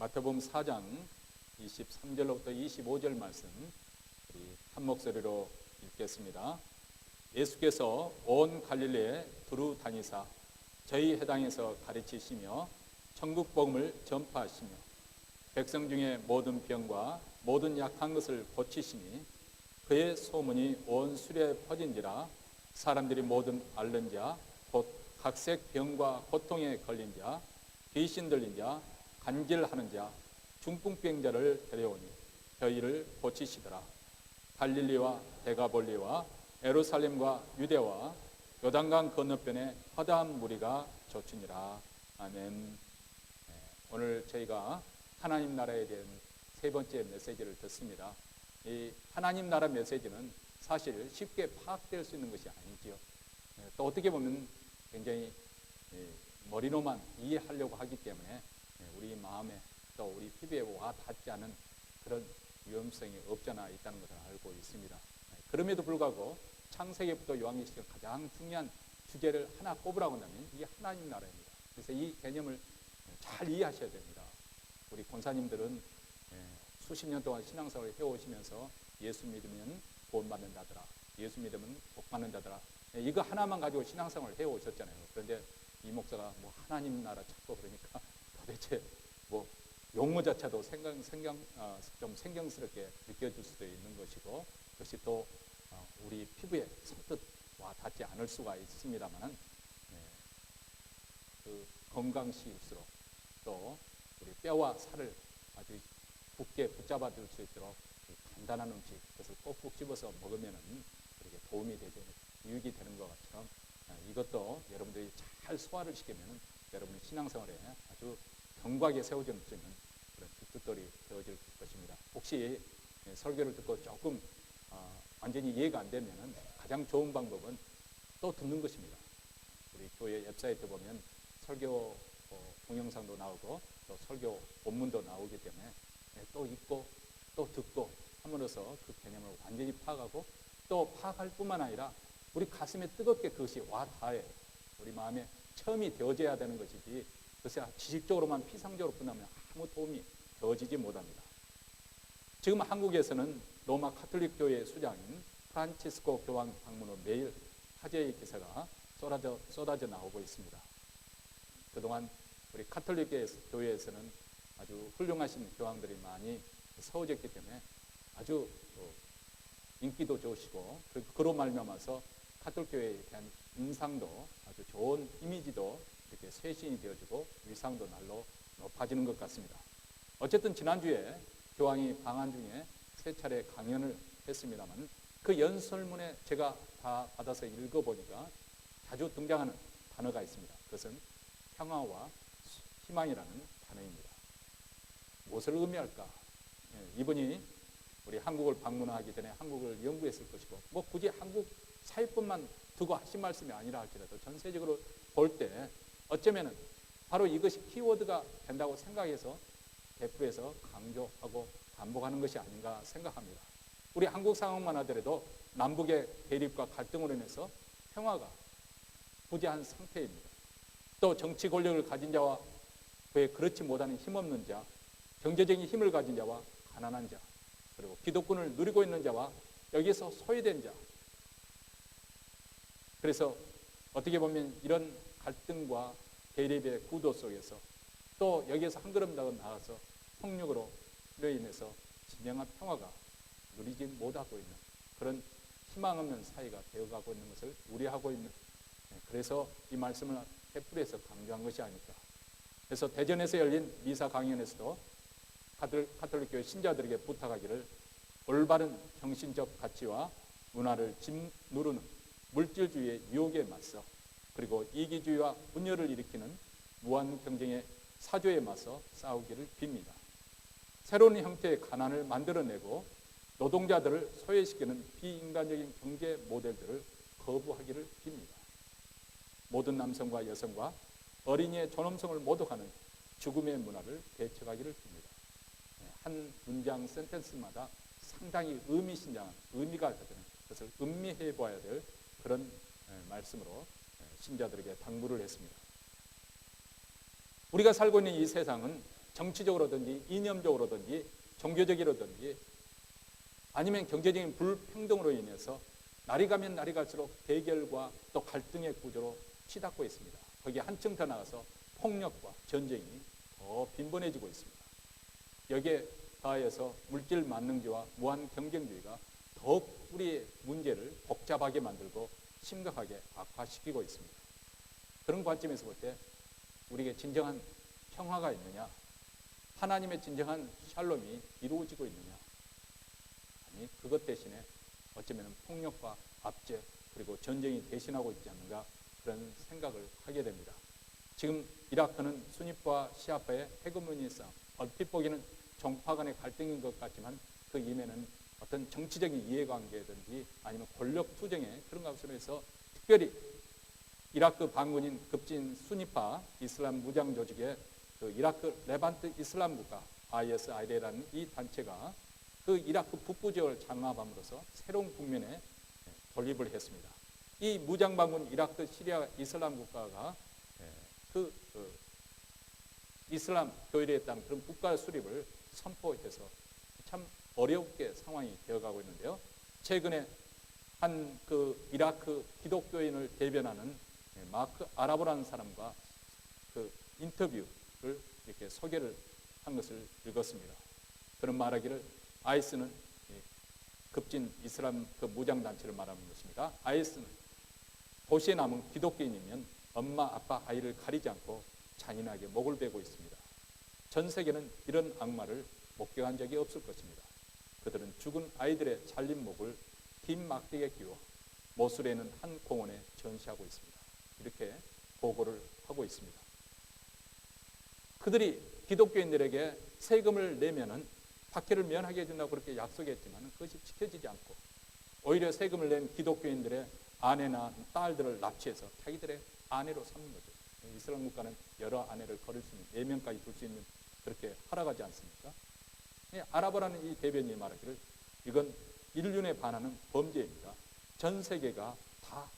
마태복음 4장 23절로부터 25절 말씀 우리 한 목소리로 읽겠습니다. 예수께서 온 갈릴리에 두루 다니사 저희 회당에서 가르치시며 천국 복음을 전파하시며 백성 중에 모든 병과 모든 약한 것을 고치시니 그의 소문이 온 수레에 퍼진지라 사람들이 모든 앓는 자 곧 각색 병과 고통에 걸린 자 귀신 들린 자 간질하는 자 중풍병자를 데려오니 저희를 고치시더라. 갈릴리와 데가볼리와 예루살렘과 유대와 요단강 건너편에 허다한 무리가 쫓으니라. 아멘. 오늘 저희가 하나님 나라에 대한 세 번째 메시지를 듣습니다. 이 하나님 나라 메시지는 사실 쉽게 파악될 수 있는 것이 아니지요. 또 어떻게 보면 굉장히 머리로만 이해하려고 하기 때문에 우리 마음에 또 우리 피부에 와 닿지 않은 그런 위험성이 없잖아 있다는 것을 알고 있습니다. 그럼에도 불구하고 창세기부터 요한계시록 가장 중요한 주제를 하나 꼽으라고 한다면 이게 하나님 나라입니다. 그래서 이 개념을 잘 이해하셔야 됩니다. 우리 권사님들은 수십 년 동안 신앙생활을 해오시면서 예수 믿으면 구원받는다더라, 예수 믿으면 복받는다더라, 이거 하나만 가지고 신앙생활을 해오셨잖아요. 그런데 이 목사가 뭐 하나님 나라 찾고 그러니까 도대체 뭐 용어 자체도 좀 생경스럽게 느껴질 수도 있는 것이고, 그것이 또 우리 피부에 선뜻 와 닿지 않을 수가 있습니다만, 그 건강시일수록 또 우리 뼈와 살을 아주 굳게 붙잡아둘 수 있도록 간단한 음식, 그것을 꼭꼭 씹어서 먹으면 그렇게 도움이 되죠. 유익이 되는 것 것처럼 이것도 여러분들이 잘 소화를 시키면 여러분의 신앙생활에 아주 견고하게 세워질 수 있는 그런 깃털이 되어질 것입니다. 혹시 설교를 듣고 조금 완전히 이해가 안 되면 가장 좋은 방법은 또 듣는 것입니다. 우리 교회 웹사이트 보면 설교 동영상도 나오고 또 설교 본문도 나오기 때문에 또 읽고 또 듣고 함으로써 그 개념을 완전히 파악하고 또 파악할 뿐만 아니라 우리 가슴에 뜨겁게 그것이 와 닿아요. 우리 마음에 체험이 되어져야 되는 것이지 그것이 지식적으로만 피상적으로 끝나면 아무 도움이 되어지지 못합니다. 지금 한국에서는 로마 가톨릭 교회의 수장인 프란치스코 교황 방문 후 매일 화제의 기사가 쏟아져 나오고 있습니다. 그동안 우리 가톨릭 교회에서는 아주 훌륭하신 교황들이 많이 세워졌기 때문에 아주 인기도 좋으시고, 그로 말미암아서 가톨릭 교회에 대한 인상도 아주 좋은 이미지도 이렇게 쇄신이 되어지고 위상도 날로 높아지는 것 같습니다. 어쨌든 지난주에 교황이 방한 중에 3차례 강연을 했습니다만 그 연설문에 제가 다 받아서 읽어보니까 자주 등장하는 단어가 있습니다. 그것은 평화와 희망이라는 단어입니다. 무엇을 의미할까? 이분이 우리 한국을 방문하기 전에 한국을 연구했을 것이고, 뭐 굳이 한국 사회뿐만 두고 하신 말씀이 아니라 할지라도 전세적으로 볼 때 어쩌면 바로 이것이 키워드가 된다고 생각해서 대표해서 강조하고 반복하는 것이 아닌가 생각합니다. 우리 한국 상황만 하더라도 남북의 대립과 갈등으로 인해서 평화가 부재한 상태입니다. 또 정치 권력을 가진 자와 그에 그렇지 못하는 힘없는 자, 경제적인 힘을 가진 자와 가난한 자, 그리고 기득권을 누리고 있는 자와 여기서 소외된 자. 그래서 어떻게 보면 이런 갈등과 대립의 구도 속에서 또 여기에서 한 걸음 더 나아가서 폭력으로 인해서 진정한 평화가 누리지 못하고 있는 그런 희망 없는 사회가 되어가고 있는 것을 우려하고 있는, 그래서 이 말씀을 해프에서 강조한 것이 아닐까. 그래서 대전에서 열린 미사 강연에서도 가톨릭 교회 신자들에게 부탁하기를 올바른 정신적 가치와 문화를 짓누르는 물질주의의 유혹에 맞서, 그리고 이기주의와 분열을 일으키는 무한 경쟁의 사조에 맞서 싸우기를 빕니다. 새로운 형태의 가난을 만들어내고 노동자들을 소외시키는 비인간적인 경제 모델들을 거부하기를 빕니다. 모든 남성과 여성과 어린이의 존엄성을 모독하는 죽음의 문화를 대처하기를 빕니다. 한 문장 센텐스마다 상당히 의미가 되는 것을 음미해 보아야 될 그런 말씀으로 신자들에게 당부를 했습니다. 우리가 살고 있는 이 세상은 정치적으로든지 이념적으로든지 종교적으로든지 아니면 경제적인 불평등으로 인해서 날이 가면 날이 갈수록 대결과 또 갈등의 구조로 치닫고 있습니다. 거기에 한층 더 나가서 폭력과 전쟁이 더 빈번해지고 있습니다. 여기에 더하여서 물질 만능주의와 무한 경쟁주의가 더욱 우리의 문제를 복잡하게 만들고 심각하게 악화시키고 있습니다. 그런 관점에서 볼 때 우리에게 진정한 평화가 있느냐, 하나님의 진정한 샬롬이 이루어지고 있느냐, 아니 그것 대신에 어쩌면 폭력과 압제 그리고 전쟁이 대신하고 있지 않는가, 그런 생각을 하게 됩니다. 지금 이라크는 수니파 시아파의 헤게모니 싸움, 얼핏 보기에는 종파 간의 갈등인 것 같지만 그 이면에는 어떤 정치적인 이해관계든지 아니면 권력 투쟁의 그런 것으로 해서 특별히 이라크 반군인 급진 수니파 이슬람 무장 조직의 그 이라크 레반트 이슬람 국가 ISIL이라는 이 단체가 그 이라크 북부 지역을 장악함으로써 새로운 국면에 돌입을 했습니다. 이 무장 반군 이라크 시리아 이슬람 국가가 그 이슬람 교회에 따른 그런 국가 수립을 선포해서 참 어렵게 상황이 되어가고 있는데요. 최근에 한 그 이라크 기독교인을 대변하는 마크 아라보라는 사람과 그 인터뷰를 이렇게 소개를 한 것을 읽었습니다. 그런 말하기를 IS는 급진 이슬람 그 무장 단체를 말하는 것입니다. IS는 도시에 남은 기독교인이면 엄마, 아빠, 아이를 가리지 않고 잔인하게 목을 베고 있습니다. 전 세계는 이런 악마를 목격한 적이 없을 것입니다. 그들은 죽은 아이들의 잘린 목을 긴 막대기에 끼워 모술에 있는 한 공원에 전시하고 있습니다. 이렇게 보고를 하고 있습니다. 그들이 기독교인들에게 세금을 내면은 박해를 면하게 해준다고 그렇게 약속했지만 그것이 지켜지지 않고 오히려 세금을 낸 기독교인들의 아내나 딸들을 납치해서 자기들의 아내로 삼는 거죠. 이슬람 국가는 여러 아내를 거를 수 있는 4명까지 둘 수 있는 그렇게 허락하지 않습니까? 아라바라는 이 대변인이 말하기를 이건 인륜에 반하는 범죄입니다. 전 세계가 다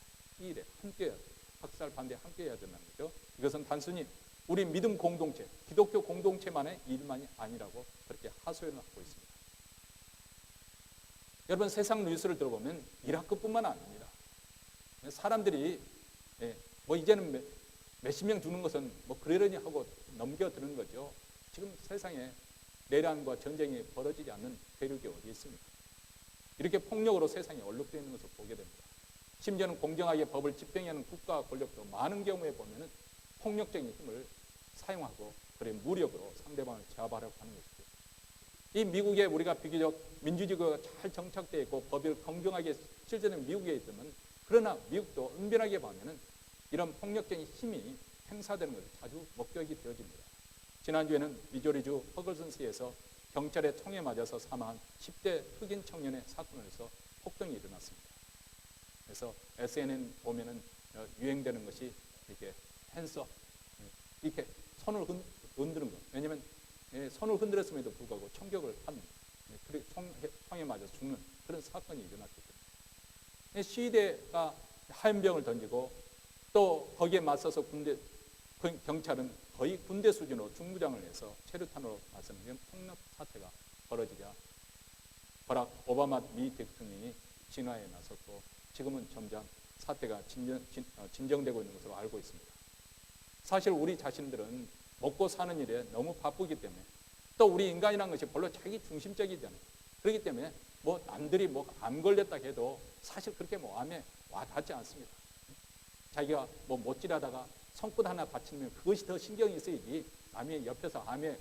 이 일에 함께 학살 반대 함께 해야 된다는 거죠. 이것은 단순히 우리 믿음 공동체, 기독교 공동체만의 일만이 아니라고 그렇게 하소연을 하고 있습니다. 여러분 세상 뉴스를 들어보면 이라크뿐만 아닙니다. 사람들이 뭐 이제는 몇십 명 죽는 것은 뭐 그러려니 하고 넘겨드는 거죠. 지금 세상에 내란과 전쟁이 벌어지지 않는 대륙이 어디 있습니까? 이렇게 폭력으로 세상이 얼룩되어 있는 것을 보게 됩니다. 심지어는 공정하게 법을 집행하는 국가 권력도 많은 경우에 보면은 폭력적인 힘을 사용하고 그래 무력으로 상대방을 제압하려고 하는 것이죠. 이 미국에 우리가 비교적 민주주의가 잘 정착되어 있고 법이 공정하게 실제는 미국에 있다면 그러나 미국도 은밀하게 보면은 이런 폭력적인 힘이 행사되는 것을 자주 목격이 되어집니다. 지난주에는 미조리주 퍼글슨시에서 경찰의 총에 맞아서 사망한 10대 흑인 청년의 사건에서 폭동이 일어났습니다. 그래서 SNN 보면은 유행되는 것이 이렇게 핸섬 이렇게 손을 흔드는 거. 왜냐하면 손을 흔들었음에도 불구하고 총격을 하는 그리고 총에 맞아 죽는 그런 사건이 일어났기 때문에 시위대가 화염병을 던지고 또 거기에 맞서서 경찰은 거의 군대 수준으로 중무장을 해서 체류탄으로 맞서는 폭력 사태가 벌어지자 버락 오바마 미 대통령이 진화에 나섰고 지금은 점점 사태가 진정되고 있는 것으로 알고 있습니다. 사실 우리 자신들은 먹고 사는 일에 너무 바쁘기 때문에 또 우리 인간이라는 것이 별로 자기 중심적이잖아요. 그렇기 때문에 뭐 남들이 뭐 암 걸렸다 해도 사실 그렇게 뭐 암에 와닿지 않습니다. 자기가 뭐 못질하다가 손끝 하나 다치면 그것이 더 신경이 쓰이지 남이 옆에서 암에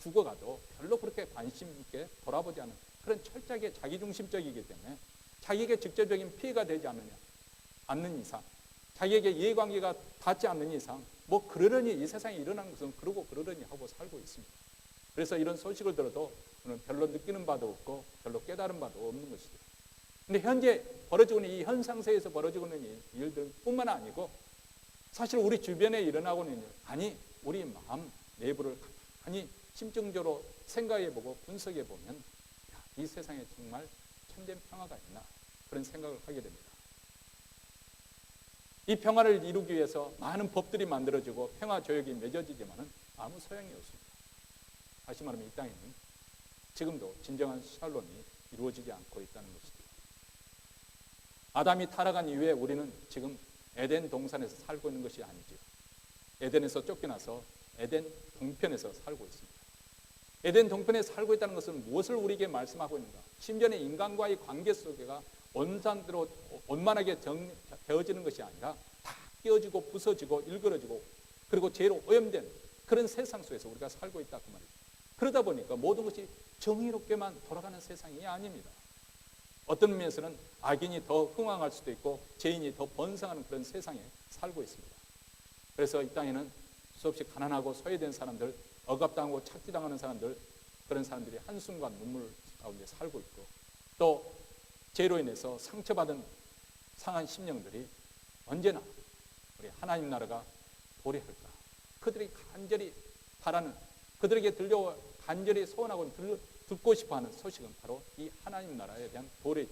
죽어가도 별로 그렇게 관심 있게 돌아보지 않는 그런 철저하게 자기중심적이기 때문에 자기에게 직접적인 피해가 되지 않는 이상 자기에게 이해관계가 닿지 않는 이상 뭐 그러려니 이 세상에 일어나는 것은 그러고 그러려니 하고 살고 있습니다. 그래서 이런 소식을 들어도 별로 느끼는 바도 없고 별로 깨달은 바도 없는 것이죠. 그런데 현재 벌어지고 있는 이 현상세에서 벌어지고 있는 일들뿐만 아니고 사실 우리 주변에 일어나고 있는 일, 아니 우리 마음 내부를 가만히 심층적으로 생각해보고 분석해보면 이 세상에 정말 참된 평화가 있나 그런 생각을 하게 됩니다. 이 평화를 이루기 위해서 많은 법들이 만들어지고 평화 조약이 맺어지지만은 아무 소용이 없습니다. 다시 말하면 이 땅에는 지금도 진정한 샬롬이 이루어지지 않고 있다는 것이죠. 아담이 타락한 이후에 우리는 지금 에덴 동산에서 살고 있는 것이 아니죠. 에덴에서 쫓겨나서 에덴 동편에서 살고 있습니다. 에덴 동편에 살고 있다는 것은 무엇을 우리에게 말씀하고 있는가? 심지어는 인간과의 관계 속에가 원산대로 원만하게 되어지는 것이 아니라 다 깨어지고 부서지고 일그러지고 그리고 죄로 오염된 그런 세상 속에서 우리가 살고 있다 그 말이죠. 그러다 보니까 모든 것이 정의롭게만 돌아가는 세상이 아닙니다. 어떤 면에서는 악인이 더 흥왕할 수도 있고 죄인이 더 번성하는 그런 세상에 살고 있습니다. 그래서 이 땅에는 수없이 가난하고 소외된 사람들, 억압당하고 착취당하는 사람들, 그런 사람들이 한숨과 눈물 가운데 살고 있고 또 죄로 인해서 상처받은 상한 심령들이 언제나 우리 하나님 나라가 도래할까? 그들이 간절히 바라는, 그들에게 들려 간절히 소원하고 듣고 싶어하는 소식은 바로 이 하나님 나라에 대한 도래죠.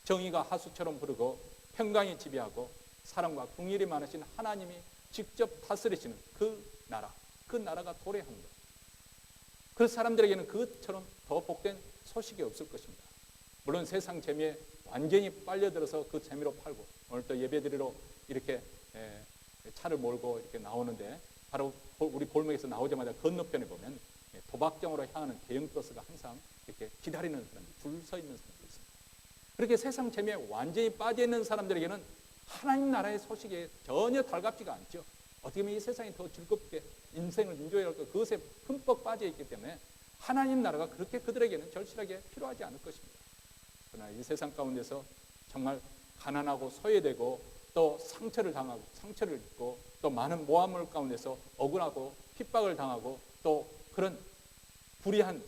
정의가 하수처럼 흐르고 평강이 지배하고 사랑과 긍휼이 많으신 하나님이 직접 다스리시는 그 나라가 도래합니다. 그 사람들에게는 그것처럼 더 복된 소식이 없을 것입니다. 물론 세상 재미에 완전히 빨려들어서 그 재미로 팔고, 오늘 또 예배드리러 이렇게 차를 몰고 이렇게 나오는데 바로 우리 골목에서 나오자마자 건너편에 보면 도박장으로 향하는 대형 버스가 항상 이렇게 기다리는 사람, 줄 서 있는 사람도 있습니다. 그렇게 세상 재미에 완전히 빠져 있는 사람들에게는 하나님 나라의 소식에 전혀 달갑지가 않죠. 어떻게 보면 이 세상이 더 즐겁게 인생을 인조해야 할 것, 그것에 흠뻑 빠져 있기 때문에 하나님 나라가 그렇게 그들에게는 절실하게 필요하지 않을 것입니다. 그러나 이 세상 가운데서 정말 가난하고 소외되고 또 상처를 입고 또 많은 모함물 가운데서 억울하고 핍박을 당하고 또 그런 불의한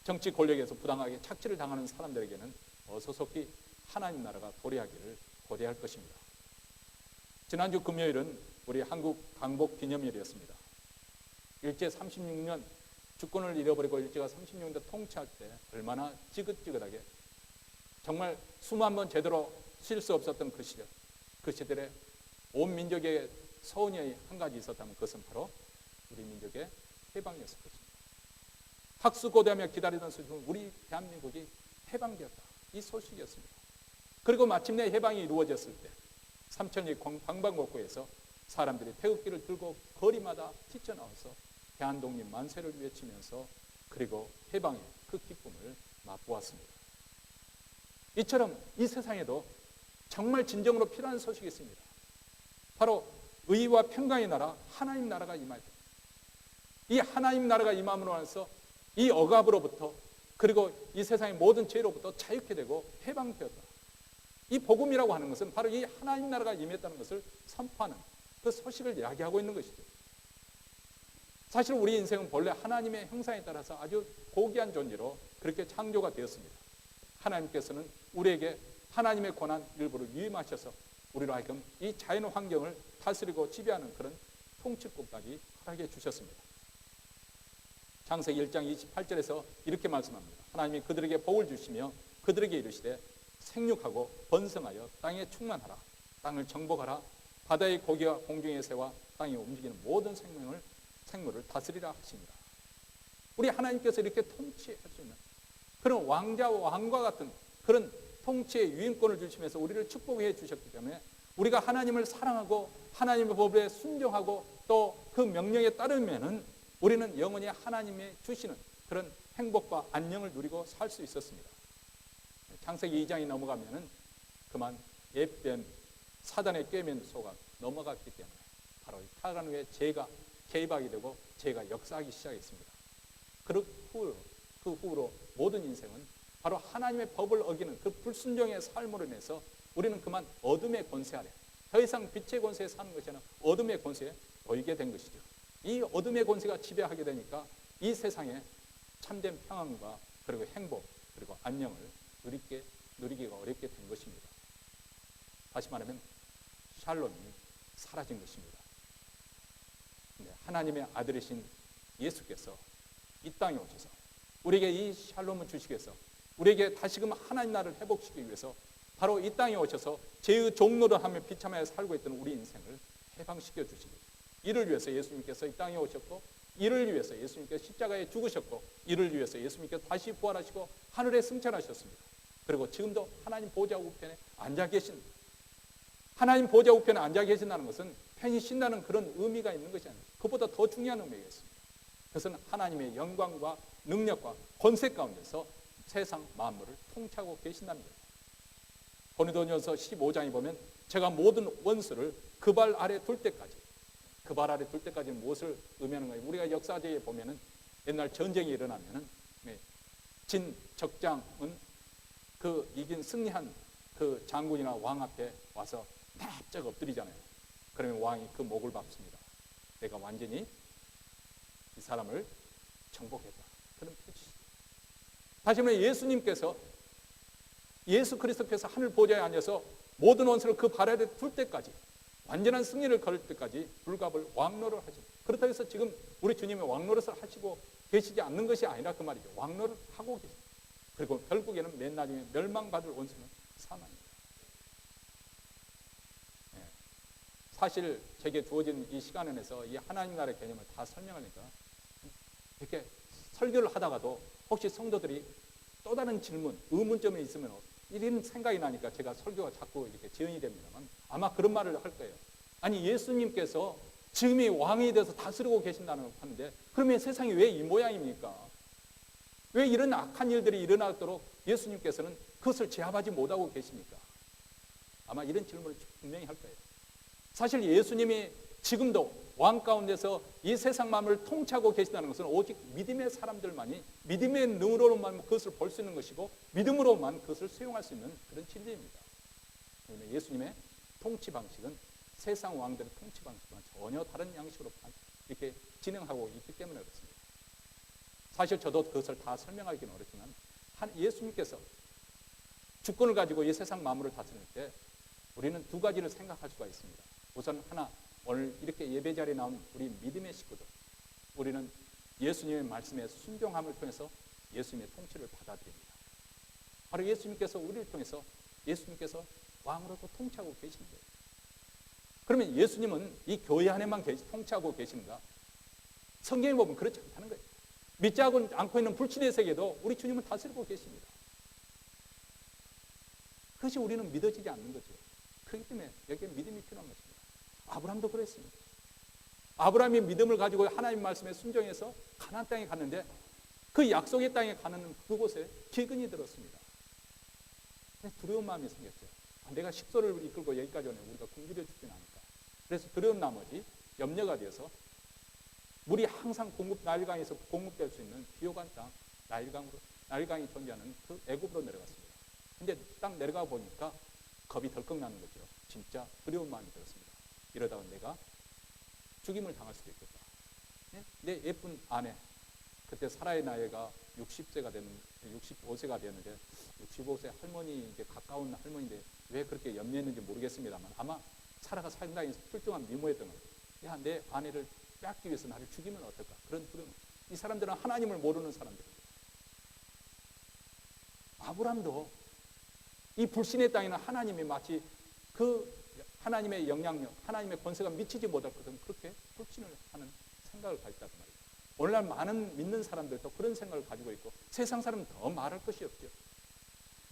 정치 권력에서 부당하게 착취를 당하는 사람들에게는 어서속히 하나님 나라가 도래하기를 고대할 것입니다. 지난주 금요일은 우리 한국 강복 기념일이었습니다. 일제 36년 주권을 잃어버리고 일제가 36년 통치할 때 얼마나 지긋지긋하게 정말 숨 한 번 제대로 쉴 수 없었던 그 시절, 그 시절에 온 민족의 소원이 한 가지 있었다면 그것은 바로 우리 민족의 해방이었을 것입니다. 학수고대하며 기다리던 소식은 우리 대한민국이 해방되었다, 이 소식이었습니다. 그리고 마침내 해방이 이루어졌을 때 삼천리 방방곡곡에서 사람들이 태극기를 들고 거리마다 뛰쳐나와서 대한독립 만세를 외치면서 그리고 해방의 그 기쁨을 맛보았습니다. 이처럼 이 세상에도 정말 진정으로 필요한 소식이 있습니다. 바로 의와 평강의 나라, 하나님 나라가 임할 때, 이 하나님 나라가 임함으로 해서 이 억압으로부터 그리고 이 세상의 모든 죄로부터 자유케 되고 해방되었다. 이 복음이라고 하는 것은 바로 이 하나님 나라가 임했다는 것을 선포하는 그 소식을 이야기하고 있는 것이죠. 사실 우리 인생은 본래 하나님의 형상에 따라서 아주 고귀한 존재로 그렇게 창조가 되었습니다. 하나님께서는 우리에게 하나님의 권한 일부를 위임하셔서 우리로 하여금 이 자연 환경을 다스리고 지배하는 그런 통치권까지 허락해 주셨습니다. 창세기 1장 28절에서 이렇게 말씀합니다. 하나님이 그들에게 복을 주시며 그들에게 이르시되 생육하고 번성하여 땅에 충만하라. 땅을 정복하라. 바다의 고기와 공중의 새와 땅에 움직이는 모든 생물을 다스리라 하십니다. 우리 하나님께서 이렇게 통치할 수 있는 그런 왕과 같은 그런 통치의 유인권을 주시면서 우리를 축복해 주셨기 때문에 우리가 하나님을 사랑하고 하나님의 법에 순종하고 또 그 명령에 따르면은 우리는 영원히 하나님의 주시는 그런 행복과 안녕을 누리고 살 수 있었습니다. 창세기 2장이 넘어가면은 그만 옛뱀 사단의 꾀면 속아 넘어갔기 때문에 바로 타락한 후에 죄가 개입하게 되고 죄가 역사하기 시작했습니다. 그 후로 모든 인생은 바로 하나님의 법을 어기는 그 불순종의 삶으로 인해서 우리는 그만 어둠의 권세 아래, 더 이상 빛의 권세에 사는 것이 아니라 어둠의 권세에 놓이게 된 것이죠. 이 어둠의 권세가 지배하게 되니까 이 세상에 참된 평안과 그리고 행복 그리고 안녕을 누리기가 어렵게 된 것입니다. 다시 말하면 샬롬이 사라진 것입니다. 하나님의 아들이신 예수께서 이 땅에 오셔서 우리에게 이 샬롬을 주시기 위해서 우리에게 다시금 하나님 나라를 회복시키기 위해서 바로 이 땅에 오셔서 죄의 종로를 하며 비참하게 살고 있던 우리 인생을 해방시켜 주신 것. 이를 위해서 예수님께서 이 땅에 오셨고 이를 위해서 예수님께서 십자가에 죽으셨고 이를 위해서 예수님께서 다시 부활하시고 하늘에 승천하셨습니다. 그리고 지금도 하나님 보좌 우편에 앉아 계신, 하나님 보좌 우편에 앉아 계신다는 것은 편히 쉰다는 그런 의미가 있는 것이 아닙니다. 그보다 더 중요한 의미가 있습니다. 그것은 하나님의 영광과 능력과 권세 가운데서 세상 만물을 통치하고 계신다는 거예요. 고린도전서 15장에 보면 제가 모든 원수를 그 발 아래 둘 때까지, 그 발 아래 둘 때까지는 무엇을 의미하는 거예요? 우리가 역사적에 보면은 옛날 전쟁이 일어나면은 진 적장은 그 이긴 승리한 그 장군이나 왕 앞에 와서 납작 엎드리잖아요. 그러면 왕이 그 목을 밟습니다. 내가 완전히 이 사람을 정복했다. 그런 표시죠. 다시 말해 예수님께서 예수 그리스도께서 하늘 보좌에 앉아서 모든 원수를 그 발 아래 둘 때까지, 완전한 승리를 거둘 때까지 불갑을 왕노를 하십니다. 그렇다고 해서 지금 우리 주님이 왕노릇을 하시고 계시지 않는 것이 아니라 그 말이죠. 왕노릇 하고 계십니다. 그리고 결국에는 맨 나중에 멸망받을 원수는 사망입니다. 사실 제게 주어진 이 시간 안에서 이 하나님 나라의 개념을 다 설명하니까 이렇게 설교를 하다가도 혹시 성도들이 또 다른 질문, 의문점이 있으면 이런 생각이 나니까 제가 설교가 자꾸 이렇게 지연이 됩니다만 아마 그런 말을 할 거예요. 아니 예수님께서 지금이 왕이 돼서 다스리고 계신다는 하는데 그러면 세상이 왜 이 모양입니까? 왜 이런 악한 일들이 일어나도록 예수님께서는 그것을 제압하지 못하고 계십니까? 아마 이런 질문을 분명히 할 거예요. 사실 예수님이 지금도 왕 가운데서 이 세상 만물을 통치하고 계신다는 것은 오직 믿음의 사람들만이 믿음의 능으로만 그것을 볼 수 있는 것이고 믿음으로만 그것을 수용할 수 있는 그런 진리입니다. 예수님의 통치 방식은 세상 왕들의 통치 방식과는 전혀 다른 양식으로 이렇게 진행하고 있기 때문에 그렇습니다. 사실 저도 그것을 다 설명하기는 어렵지만 예수님께서 주권을 가지고 이 세상 만물을 다스릴 때 우리는 두 가지를 생각할 수가 있습니다. 우선 하나, 오늘 이렇게 예배 자리에 나온 우리 믿음의 식구들, 우리는 예수님의 말씀에 순종함을 통해서 예수님의 통치를 받아들입니다. 바로 예수님께서 우리를 통해서 예수님께서 왕으로도 통치하고 계시는 거예요. 그러면 예수님은 이 교회 안에만 통치하고 계시는가? 성경에 보면 그렇지 않다는 거예요. 믿지 않고 있는 불신의 세계도 우리 주님은 다스리고 계십니다. 그것이 우리는 믿어지지 않는 거죠. 그렇기 때문에 여기에 믿음이 필요한 것입니다. 아브라함도 그랬습니다. 아브라함이 믿음을 가지고 하나님 말씀에 순종해서 가나안 땅에 갔는데 그 약속의 땅에 가는 그곳에 기근이 들었습니다. 두려운 마음이 생겼죠. 내가 식소를 이끌고 여기까지 오면 우리가 굶주려 죽진 않을까. 그래서 두려운 나머지 염려가 되어서 물이 항상 나일강에서 공급될 수 있는 비옥한 땅 나일강이 존재하는 그 애굽으로 내려갔습니다. 근데 딱 내려가 보니까 겁이 덜컥 나는 거죠. 진짜 두려운 마음이 들었습니다. 이러다가 내가 죽임을 당할 수도 있겠다. 내 예쁜 아내, 그때 사라의 나이가 65세가 됐는데 65세 할머니 이제 가까운 할머니인데 왜 그렇게 염려했는지 모르겠습니다만 아마 사라가 상당히 출중한 미모였던 거예요. 야, 내 아내를 뺏기 위해서 나를 죽이면 어떨까? 그런 두려움. 이 사람들은 하나님을 모르는 사람들입니다. 아브람도 이 불신의 땅에는 하나님이 마치 그 하나님의 영향력, 하나님의 권세가 미치지 못할 것은 그렇게 불신을 하는 생각을 가졌단 말이에요. 오늘날 많은 믿는 사람들도 그런 생각을 가지고 있고 세상 사람은 더 말할 것이 없죠.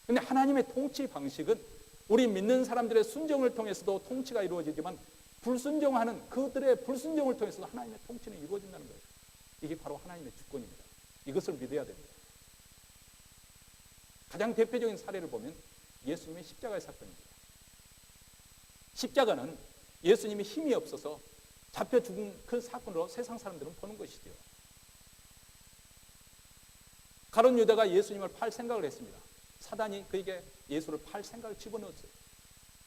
그런데 하나님의 통치 방식은 우리 믿는 사람들의 순종을 통해서도 통치가 이루어지지만 불순종하는 그들의 불순종을 통해서도 하나님의 통치는 이루어진다는 거예요. 이게 바로 하나님의 주권입니다. 이것을 믿어야 됩니다. 가장 대표적인 사례를 보면 예수님의 십자가의 사건입니다. 십자가는 예수님이 힘이 없어서 잡혀 죽은 그 사건으로 세상 사람들은 보는 것이죠. 가룟 유다가 예수님을 팔 생각을 했습니다. 사단이 그에게 예수를 팔 생각을 집어넣었어요.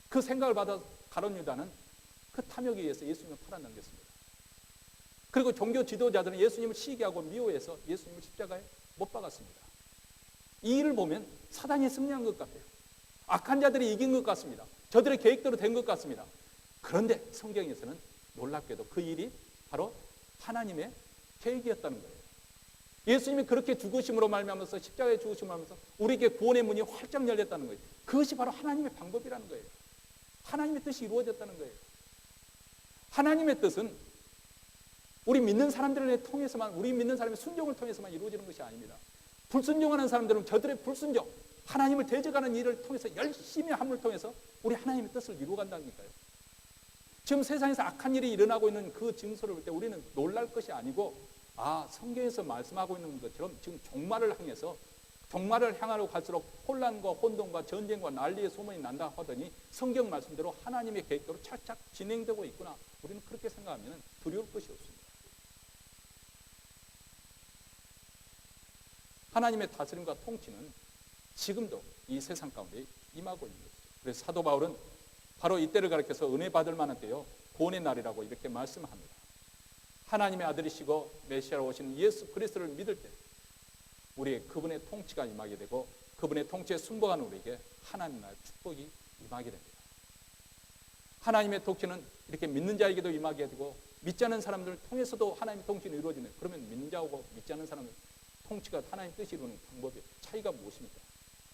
그 생각을 받아 가룟 유다는 그 탐욕에 의해서 예수님을 팔아넘겼습니다. 그리고 종교 지도자들은 예수님을 시기하고 미워해서 예수님을 십자가에 못 박았습니다. 이 일을 보면 사단이 승리한 것 같아요. 악한 자들이 이긴 것 같습니다. 저들의 계획대로 된 것 같습니다. 그런데 성경에서는 놀랍게도 그 일이 바로 하나님의 계획이었다는 거예요. 예수님이 그렇게 죽으심으로 말미암아서 십자가에 죽으심으로 말미암아서 우리에게 구원의 문이 활짝 열렸다는 거예요. 그것이 바로 하나님의 방법이라는 거예요. 하나님의 뜻이 이루어졌다는 거예요. 하나님의 뜻은 우리 믿는 사람들을 통해서만, 우리 믿는 사람의 순종을 통해서만 이루어지는 것이 아닙니다. 불순종하는 사람들은 저들의 불순종, 하나님을 대적하는 일을 통해서 열심히 함을 통해서 우리 하나님의 뜻을 이루어간다니까요. 지금 세상에서 악한 일이 일어나고 있는 그 징소를 볼 때 우리는 놀랄 것이 아니고, 성경에서 말씀하고 있는 것처럼 지금 종말을 향하러 갈수록 혼란과 혼돈과 전쟁과 난리의 소문이 난다 하더니 성경 말씀대로 하나님의 계획대로 착착 진행되고 있구나. 우리는 그렇게 생각하면 두려울 것이 없습니다. 하나님의 다스림과 통치는 지금도 이 세상 가운데 임하고 있는 것이죠. 그래서 사도 바울은 바로 이때를 가리켜서 은혜 받을 만한 때요, 구원의 날이라고 이렇게 말씀합니다. 하나님의 아들이시고 메시아로 오시는 예수 그리스도를 믿을 때 우리의 그분의 통치가 임하게 되고, 그분의 통치에 순복하는 우리에게 하나님 나라의 축복이 임하게 됩니다. 하나님의 통치는 이렇게 믿는 자에게도 임하게 되고, 믿지 않는 사람들을 통해서도 하나님의 통치는 이루어지네. 그러면 믿는 자하고 믿지 않는 사람은 통치가 하나님 뜻이 이루는 방법이 차이가 무엇입니까?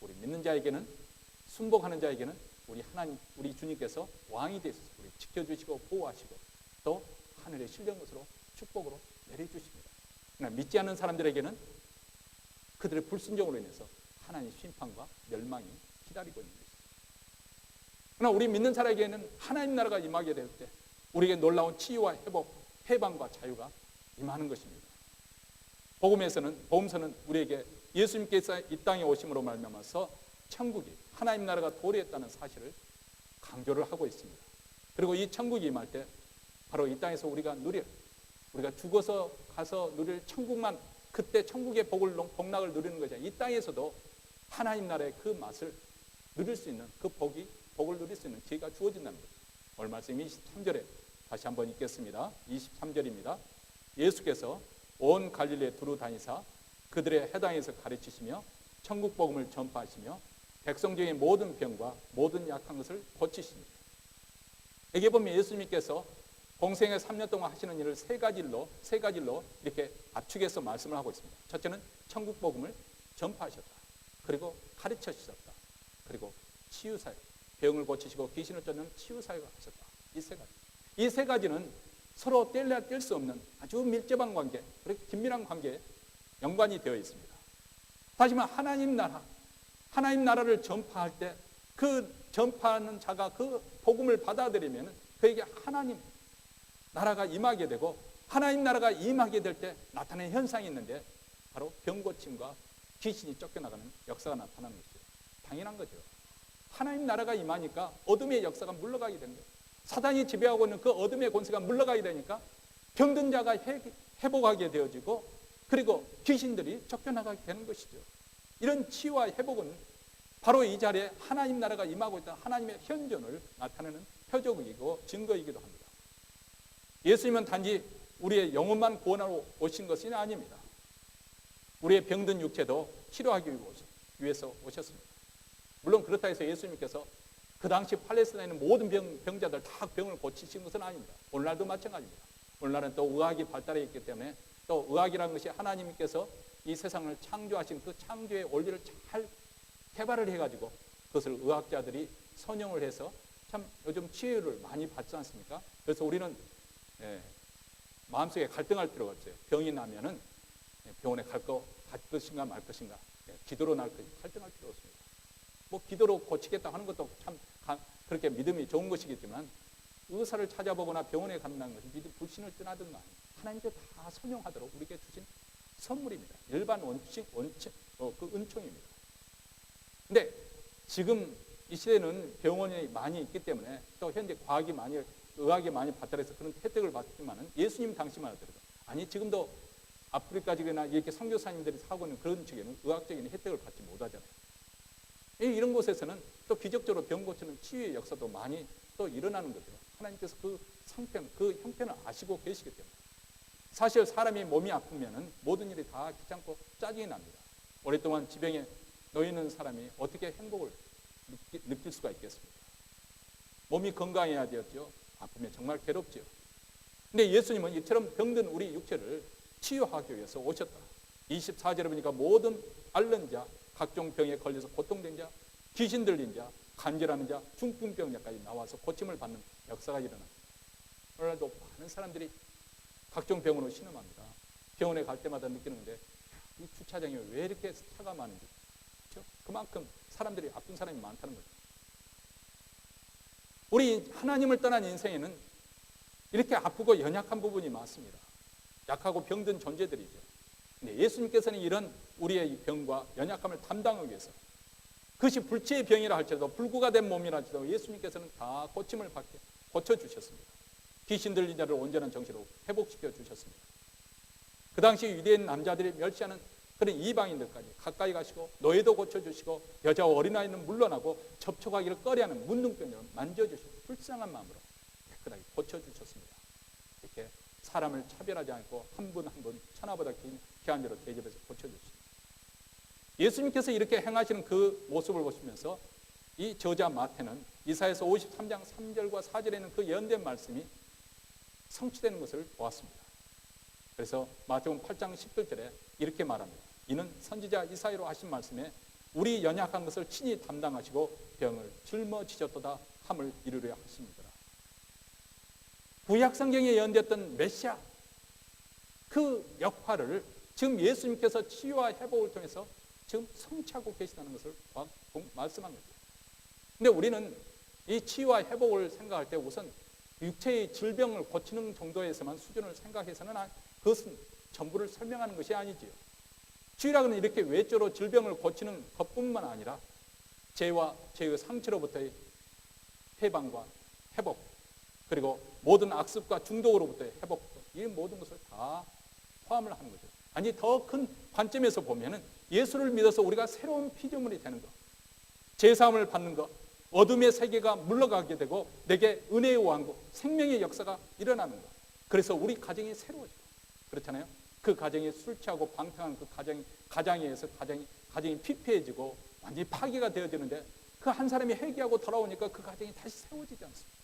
우리 믿는 자에게는, 순복하는 자에게는 우리 하나님, 우리 주님께서 왕이 되셔서 우리 지켜주시고 보호하시고 또 하늘의 신령 것으로 축복으로 내려주십니다. 그러나 믿지 않는 사람들에게는 그들의 불순종으로 인해서 하나님의 심판과 멸망이 기다리고 있는 것입니다. 그러나 우리 믿는 사람에게는 하나님 나라가 임하게 될 때 우리에게 놀라운 치유와 회복, 해방과 자유가 임하는 것입니다. 복음서는 우리에게 예수님께서 이 땅에 오심으로 말미암아서 천국이, 하나님 나라가 도래했다는 사실을 강조를 하고 있습니다. 그리고 이 천국이 임할 때 바로 이 땅에서 우리가 죽어서 가서 누릴 천국만, 그때 천국의 복락을 누리는 것이 아니라 이 땅에서도 하나님 나라의 그 맛을 누릴 수 있는, 그 복을 누릴 수 있는 기회가 주어진다는 거죠. 오늘 말씀 23절에 다시 한번 읽겠습니다. 23절입니다. 예수께서 온 갈릴리에 두루 다니사 그들의 해당에서 가르치시며 천국 복음을 전파하시며 백성 중의 모든 병과 모든 약한 것을 고치십니다. 여기 보면 예수님께서 공생의 3년 동안 하시는 일을 세 가지로 이렇게 압축해서 말씀을 하고 있습니다. 첫째는 천국 복음을 전파하셨다. 그리고 가르쳐 주셨다. 그리고 치유사역, 병을 고치시고 귀신을 쫓는 치유사역을 하셨다. 이 세 가지는 서로 뗄래야 뗄 수 없는 아주 밀접한 관계, 그리고 긴밀한 관계에 연관이 되어 있습니다. 다시 말해 하나님 나라를 전파할 때 그 전파하는 자가 그 복음을 받아들이면 그에게 하나님 나라가 임하게 되고, 하나님 나라가 임하게 될 때 나타나는 현상이 있는데 바로 병 고침과 귀신이 쫓겨나가는 역사가 나타나는 것이죠. 당연한 거죠. 하나님 나라가 임하니까 어둠의 역사가 물러가게 되는 거예요. 사단이 지배하고 있는 그 어둠의 권세가 물러가게 되니까 병든 자가 회복하게 되어지고, 그리고 귀신들이 쫓겨나가게 되는 것이죠. 이런 치유와 회복은 바로 이 자리에 하나님 나라가 임하고 있다는 하나님의 현존을 나타내는 표적이고 증거이기도 합니다. 예수님은 단지 우리의 영혼만 구원하러 오신 것이 아닙니다. 우리의 병든 육체도 치료하기 위해서 오셨습니다. 물론 그렇다 해서 예수님께서 그 당시 팔레스타인에 있는 모든 병자들 다 병을 고치신 것은 아닙니다. 오늘날도 마찬가지입니다. 오늘날은 또 의학이 발달해 있기 때문에, 또 의학이라는 것이 하나님께서 이 세상을 창조하신 그 창조의 원리를 잘 개발을 해가지고 그것을 의학자들이 선용을 해서 참 요즘 치유를 많이 받지 않습니까? 그래서 우리는 마음속에 갈등할 필요가 없어요. 병이 나면은 병원에 갈 것인가 말 것인가, 기도로 날 것인가 갈등할 필요 없습니다. 뭐 기도로 고치겠다 하는 것도 참 그렇게 믿음이 좋은 것이겠지만, 의사를 찾아보거나 병원에 간다는 것은 믿음 불신을 떠나든 거 아니에요. 하나님께 다 선용하도록 우리에게 주신 선물입니다. 일반 그 은총입니다. 근데 지금 이 시대는 병원이 많이 있기 때문에, 또 현재 의학이 많이 발달해서 그런 혜택을 받지만은, 예수님 당시만 하더라도, 아니 지금도 아프리카 지역이나 이렇게 선교사님들이 사고 있는 그런 지역에는 의학적인 혜택을 받지 못하잖아요. 이런 곳에서는 또 기적적으로 병 고치는 치유의 역사도 많이 또 일어나는 거죠. 하나님께서 그 형편을 아시고 계시기 때문에. 사실 사람이 몸이 아프면은 모든 일이 다 귀찮고 짜증이 납니다. 오랫동안 지병에 놓여 있는 사람이 어떻게 행복을 느낄 수가 있겠습니까? 몸이 건강해야 되었죠. 아프면 정말 괴롭죠. 근데 예수님은 이처럼 병든 우리 육체를 치유하기 위해서 오셨다. 24절에 보니까 모든 앓는 자, 각종 병에 걸려서 고통된 자, 귀신 들린 자, 간절하는 자, 중풍병자까지 나와서 고침을 받는 역사가 일어납니다. 오늘날도 많은 사람들이 각종 병으로 신음합니다. 병원에 갈 때마다 느끼는데 이 주차장에 왜 이렇게 차가 많은지, 그렇죠? 그만큼 사람들이 아픈 사람이 많다는 거죠. 우리 하나님을 떠난 인생에는 이렇게 아프고 연약한 부분이 많습니다. 약하고 병든 존재들이죠. 근데 예수님께서는 이런 우리의 병과 연약함을 담당하기 위해서, 그것이 불치의 병이라 할지라도, 불구가 된 몸이라 할지라도 예수님께서는 다 고침을 받게 고쳐주셨습니다. 귀신 들린 자를 온전한 정신으로 회복시켜 주셨습니다. 그 당시 유대인 남자들이 멸시하는 그런 이방인들까지 가까이 가시고 노예도 고쳐주시고 여자와 어린아이는 물러나고 접촉하기를 꺼려하는 문둥병을 만져주시고 불쌍한 마음으로 깨끗하게 고쳐주셨습니다. 이렇게 사람을 차별하지 않고 한 분 한 분 천하보다 귀한 자로 대접해서 고쳐주셨습니다. 예수님께서 이렇게 행하시는 그 모습을 보시면서 이 저자 마태는 이사야서 53장 3절과 4절에 있는 그 예언된 말씀이 성취되는 것을 보았습니다. 그래서 마태복음 8장 17절에 이렇게 말합니다. 이는 선지자 이사야로 하신 말씀에 우리 연약한 것을 친히 담당하시고 병을 짊어지셨도다 함을 이루려 하십니다. 구약 성경에 예언됐던 메시아, 그 역할을 지금 예수님께서 치유와 회복을 통해서 지금 성취하고 계시다는 것을 말씀한 거죠. 근데 우리는 이 치유와 회복을 생각할 때 우선 육체의 질병을 고치는 정도에서만 수준을 생각해서는 그것은 전부를 설명하는 것이 아니지요. 치유라고는 이렇게 외적으로 질병을 고치는 것뿐만 아니라 죄와 죄의 상처로부터의 해방과 회복, 그리고 모든 악습과 중독으로부터의 회복, 이 모든 것을 다 포함을 하는 거죠. 아니, 더 큰 관점에서 보면은 예수를 믿어서 우리가 새로운 피조물이 되는 것, 제사함을 받는 것, 어둠의 세계가 물러가게 되고 내게 은혜의 왕국, 생명의 역사가 일어나는 것. 그래서 우리 가정이 새로워지고, 그렇잖아요. 그 가정이 술 취하고 방탕한 그 가정에 의해서 가정이 피폐해지고 완전히 파괴가 되어지는데 그 한 사람이 회개하고 돌아오니까 그 가정이 다시 세워지지 않습니다.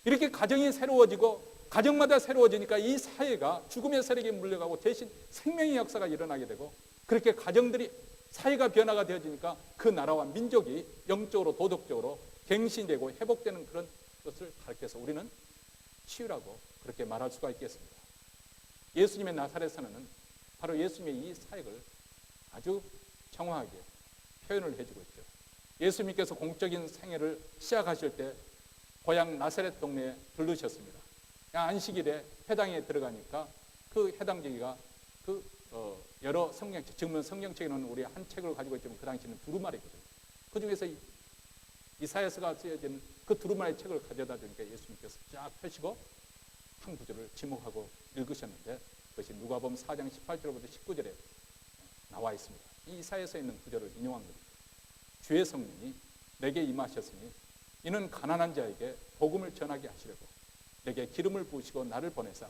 이렇게 가정이 새로워지고 가정마다 새로워지니까 이 사회가 죽음의 세력에 물려가고 대신 생명의 역사가 일어나게 되고, 그렇게 가정들이 사회가 변화가 되어지니까 그 나라와 민족이 영적으로 도덕적으로 갱신되고 회복되는 그런 것을 가르쳐서 우리는 치유라고 그렇게 말할 수가 있겠습니다. 예수님의 나사렛선언은 바로 예수님의 이 사역을 아주 정확하게 표현을 해주고 있죠. 예수님께서 공적인 생애를 시작하실 때 고향 나사렛 동네에 들르셨습니다. 안식일에 회당에 들어가니까 그 해당 지기가 여러 성경책, 지금은 성경책에는 우리 한 책을 가지고 있지만 그 당시에는 두루마리거든요. 그 중에서 이사야서가 쓰여진 그 두루마리 책을 가져다 주니까 예수님께서 쫙 펴시고 한 구절을 지목하고 읽으셨는데 그것이 누가복음 4장 18절부터 19절에 나와 있습니다. 이 이사야서에 있는 구절을 인용한 겁니다. 주의 성령이 내게 임하셨으니 이는 가난한 자에게 복음을 전하게 하시려고 내게 기름을 부으시고 나를 보내사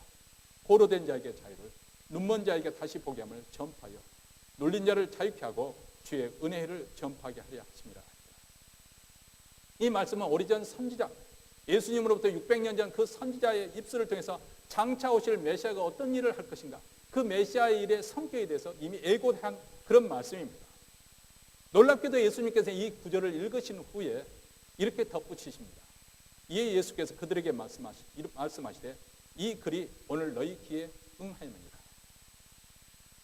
포로된 자에게 자유를, 눈먼 자에게 다시 보게 함을 전파하여 눌린 자를 자유케 하고 주의 은혜를 전파하게 하려 하심이라. 이 말씀은 오래전 선지자, 예수님으로부터 600년 전 그 선지자의 입술을 통해서 장차 오실 메시아가 어떤 일을 할 것인가, 그 메시아의 일의 성격에 대해서 이미 예고한 그런 말씀입니다. 놀랍게도 예수님께서 이 구절을 읽으신 후에 이렇게 덧붙이십니다. 이에 예수께서 그들에게 말씀하시되 이 글이 오늘 너희 귀에 응하였느니라.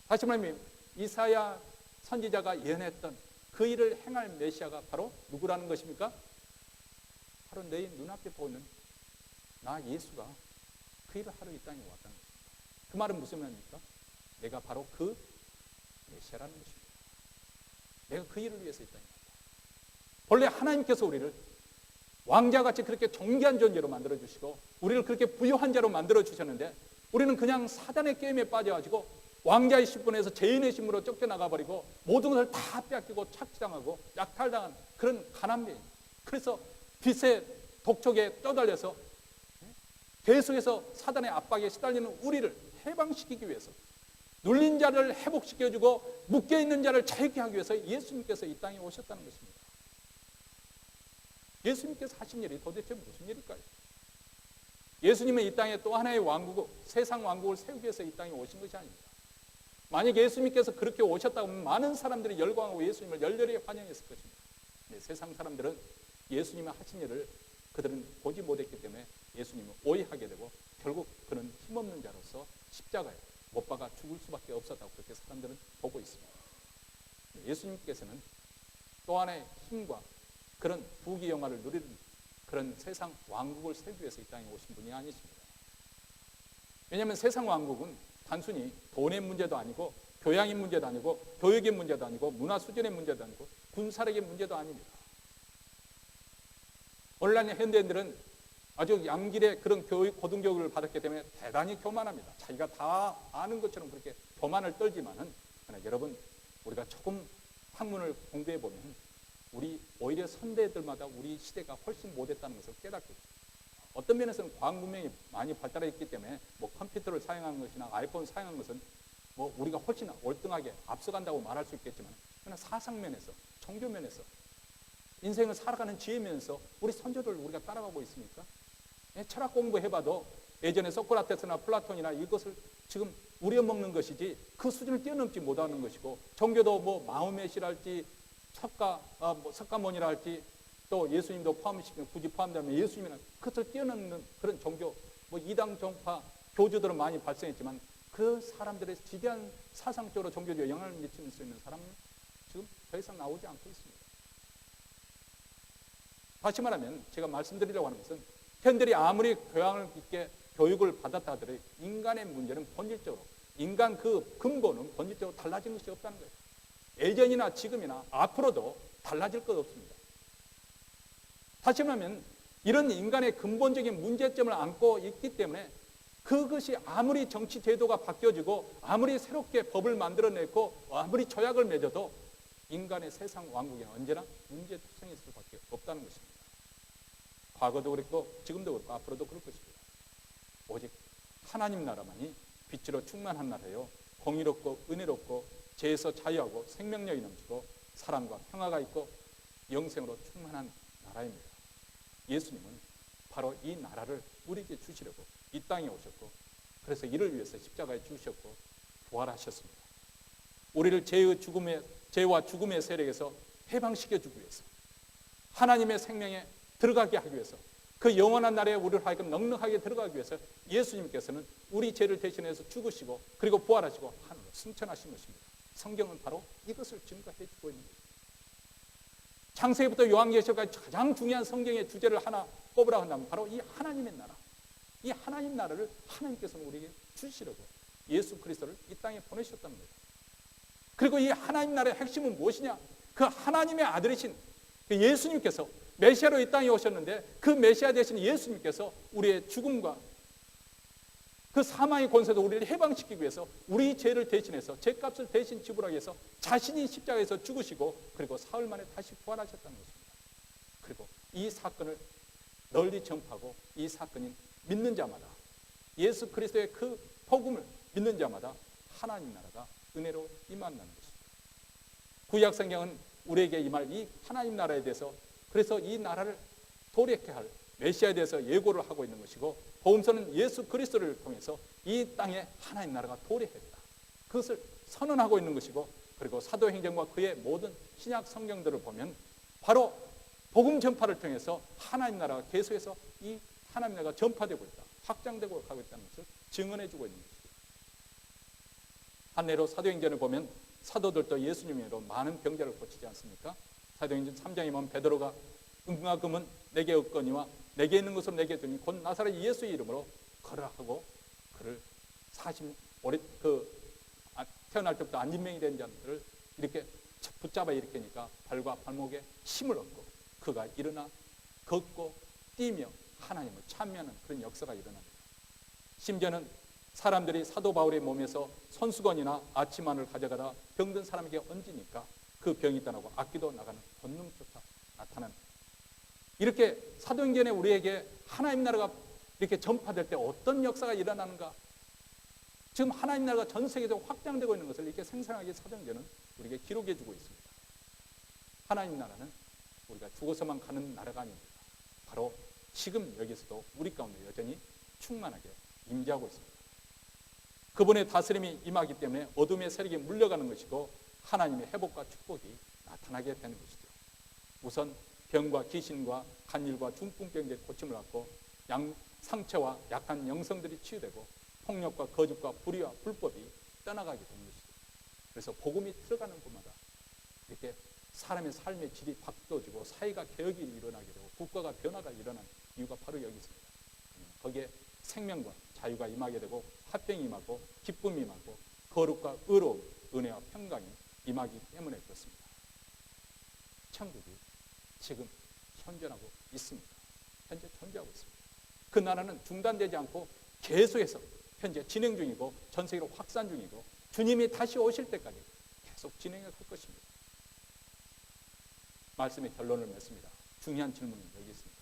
다시 말하면 이사야 선지자가 예언했던 그 일을 행할 메시아가 바로 누구라는 것입니까? 바로 너희 눈앞에 보이는 나 예수가 그 일을 하러 이 땅에 왔다는 것입니다. 그 말은 무슨 말입니까? 내가 바로 그 메시아라는 것입니다. 내가 그 일을 위해서 이 땅에 왔다. 본래 하나님께서 우리를 왕자같이 그렇게 존귀한 존재로 만들어주시고 우리를 그렇게 부유한 자로 만들어주셨는데 우리는 그냥 사단의 게임에 빠져가지고 왕자의 신분에서 죄인의 신분으로 쫓겨나가버리고 모든 것을 다 뺏기고 착취당하고 약탈당한 그런 가난뱅이, 그래서 빛의 독촉에 떠달려서 계속해서 사단의 압박에 시달리는 우리를 해방시키기 위해서, 눌린 자를 회복시켜주고 묶여있는 자를 자유케 하기 위해서 예수님께서 이 땅에 오셨다는 것입니다. 예수님께서 하신 일이 도대체 무슨 일일까요? 예수님은 이 땅에 또 하나의 왕국, 세상 왕국을 세우기 위해서 이 땅에 오신 것이 아닙니다. 만약 예수님께서 그렇게 오셨다고 하면 많은 사람들이 열광하고 예수님을 열렬히 환영했을 것입니다. 근데 세상 사람들은 예수님의 하신 일을 그들은 보지 못했기 때문에 예수님을 오해하게 되고 결국 그는 힘없는 자로서 십자가에 못 박아 죽을 수밖에 없었다고 그렇게 사람들은 보고 있습니다. 예수님께서는 또 하나의 힘과 그런 부귀 영화를 누리는 그런 세상 왕국을 세우기 위해서 이 땅에 오신 분이 아니십니다. 왜냐하면 세상 왕국은 단순히 돈의 문제도 아니고 교양의 문제도 아니고 교육의 문제도 아니고 문화 수준의 문제도 아니고 군사력의 문제도 아닙니다. 오늘날 현대인들은 아주 양질의 그런 교육, 고등교육을 받았기 때문에 대단히 교만합니다. 자기가 다 아는 것처럼 그렇게 교만을 떨지만은, 여러분, 우리가 조금 학문을 공부해 보면 우리 오히려 선대들마다 우리 시대가 훨씬 못했다는 것을 깨닫게 됩니다. 어떤 면에서는 과학 문명이 많이 발달했기 때문에 뭐 컴퓨터를 사용한 것이나 아이폰을 사용한 것은 뭐 우리가 훨씬 월등하게 앞서간다고 말할 수 있겠지만, 그러나 사상 면에서, 종교 면에서, 인생을 살아가는 지혜 면에서 우리 선조들 우리가 따라가고 있습니까? 철학 공부해봐도 예전에 소크라테스나 플라톤이나 이것을 지금 우려먹는 것이지 그 수준을 뛰어넘지 못하는 것이고, 종교도 뭐 마호메시랄지 석가모니라 할지 또 예수님도 포함시키면 굳이 포함되면 예수님이나 그것을 뛰어넘는 그런 종교, 뭐 이당 종파 교주들은 많이 발생했지만 그 사람들의 지대한 사상적으로 종교적 영향을 미칠 수 있는 사람은 지금 더 이상 나오지 않고 있습니다. 다시 말하면 제가 말씀드리려고 하는 것은 현대인이 아무리 교양을 있게 교육을 받았다 하더라도 인간의 문제는 본질적으로, 인간 그 근본은 본질적으로 달라진 것이 없다는 거예요. 예전이나 지금이나 앞으로도 달라질 것 없습니다. 다시 말하면 이런 인간의 근본적인 문제점을 안고 있기 때문에 그것이 아무리 정치 제도가 바뀌어지고 아무리 새롭게 법을 만들어내고 아무리 조약을 맺어도 인간의 세상 왕국에는 언제나 문제투성이 있을 수밖에 없다는 것입니다. 과거도 그랬고 지금도 그렇고 앞으로도 그럴 것입니다. 오직 하나님 나라만이 빛으로 충만한 나라요, 공의롭고 은혜롭고 죄에서 자유하고 생명력이 넘치고 사랑과 평화가 있고 영생으로 충만한 나라입니다. 예수님은 바로 이 나라를 우리에게 주시려고 이 땅에 오셨고, 그래서 이를 위해서 십자가에 죽으셨고 부활하셨습니다. 우리를 죄와 죽음의 세력에서 해방시켜주기 위해서, 하나님의 생명에 들어가게 하기 위해서, 그 영원한 나라에 우리를 하여금 넉넉하게 들어가기 위해서 예수님께서는 우리 죄를 대신해서 죽으시고 그리고 부활하시고 하늘로 승천하신 것입니다. 성경은 바로 이것을 증거해 주고 있는 것입니다. 창세기부터 요한계시록까지 가장 중요한 성경의 주제를 하나 꼽으라 한다면 바로 이 하나님의 나라, 이 하나님 나라를 하나님께서는 우리에게 주시려고 예수 그리스도를 이 땅에 보내셨다는 거예요. 그리고 이 하나님 나라의 핵심은 무엇이냐? 그 하나님의 아들이신 그 예수님께서 메시아로 이 땅에 오셨는데, 그 메시아 되신 예수님께서 우리의 죽음과 그 사망의 권세도 우리를 해방시키기 위해서 우리 죄를 대신해서 죄값을 대신 지불하기 위해서 자신이 십자가에서 죽으시고 그리고 사흘 만에 다시 부활하셨다는 것입니다. 그리고 이 사건을 널리 전파하고 이 사건이 믿는 자마다, 예수 그리스도의 그 복음을 믿는 자마다 하나님 나라가 은혜로 임한다는 것입니다. 구약 성경은 우리에게 임할 이 하나님 나라에 대해서, 그래서 이 나라를 도래케 할 메시아에 대해서 예고를 하고 있는 것이고, 복음서는 예수 그리스도를 통해서 이 땅에 하나님 나라가 도래했다, 그것을 선언하고 있는 것이고, 그리고 사도행전과 그의 모든 신약 성경들을 보면 바로 복음 전파를 통해서 하나님 나라가 계속해서 이 하나님 나라가 전파되고 있다, 확장되고 가고 있다는 것을 증언해 주고 있는 것입니다. 한례로 사도행전을 보면 사도들도 예수님으로 많은 병자를 고치지 않습니까? 사도행전 3장에 보면 베드로가 은과 금은 내게 없거니와 내게 있는 것으로 내게 주니 곧 나사렛 예수의 이름으로 거라하고, 그를 40 태어날 때부터 안진병이 된 자들을 이렇게 붙잡아 일으키니까 발과 발목에 힘을 얻고 그가 일어나 걷고 뛰며 하나님을 찬미하는 그런 역사가 일어납니다. 심지어는 사람들이 사도 바울의 몸에서 손수건이나 아치만을 가져가다 병든 사람에게 얹으니까 그 병이 떠나고 악기도 나가는 권능조차 나타나는, 이렇게 사도행전에 우리에게 하나님 나라가 이렇게 전파될 때 어떤 역사가 일어나는가, 지금 하나님 나라가 전 세계적으로 확장되고 있는 것을 이렇게 생생하게 사도행전은 우리에게 기록해 주고 있습니다. 하나님 나라는 우리가 죽어서만 가는 나라가 아닙니다. 바로 지금 여기서도 우리 가운데 여전히 충만하게 임재하고 있습니다. 그분의 다스림이 임하기 때문에 어둠의 세력이 물려가는 것이고 하나님의 회복과 축복이 나타나게 되는 것이죠. 우선 병과 귀신과 간일과 중풍병의 고침을 받고 상처와 약한 영성들이 치유되고 폭력과 거짓과 불의와 불법이 떠나가게 되는 것이죠. 그래서 복음이 들어가는 곳마다 이렇게 사람의 삶의 질이 바뀌어지고 사회가 개혁이 일어나게 되고 국가가 변화가 일어나는 이유가 바로 여기 있습니다. 거기에 생명과 자유가 임하게 되고 화평이 임하고 기쁨이 임하고 거룩과 의로움, 은혜와 평강이 임하기 때문에 그렇습니다. 천국이 지금 현존하고 있습니다. 현재 존재하고 있습니다. 그 나라는 중단되지 않고 계속해서 현재 진행 중이고 전 세계로 확산 중이고 주님이 다시 오실 때까지 계속 진행해 갈 것입니다. 말씀의 결론을 맺습니다. 중요한 질문은 여기 있습니다.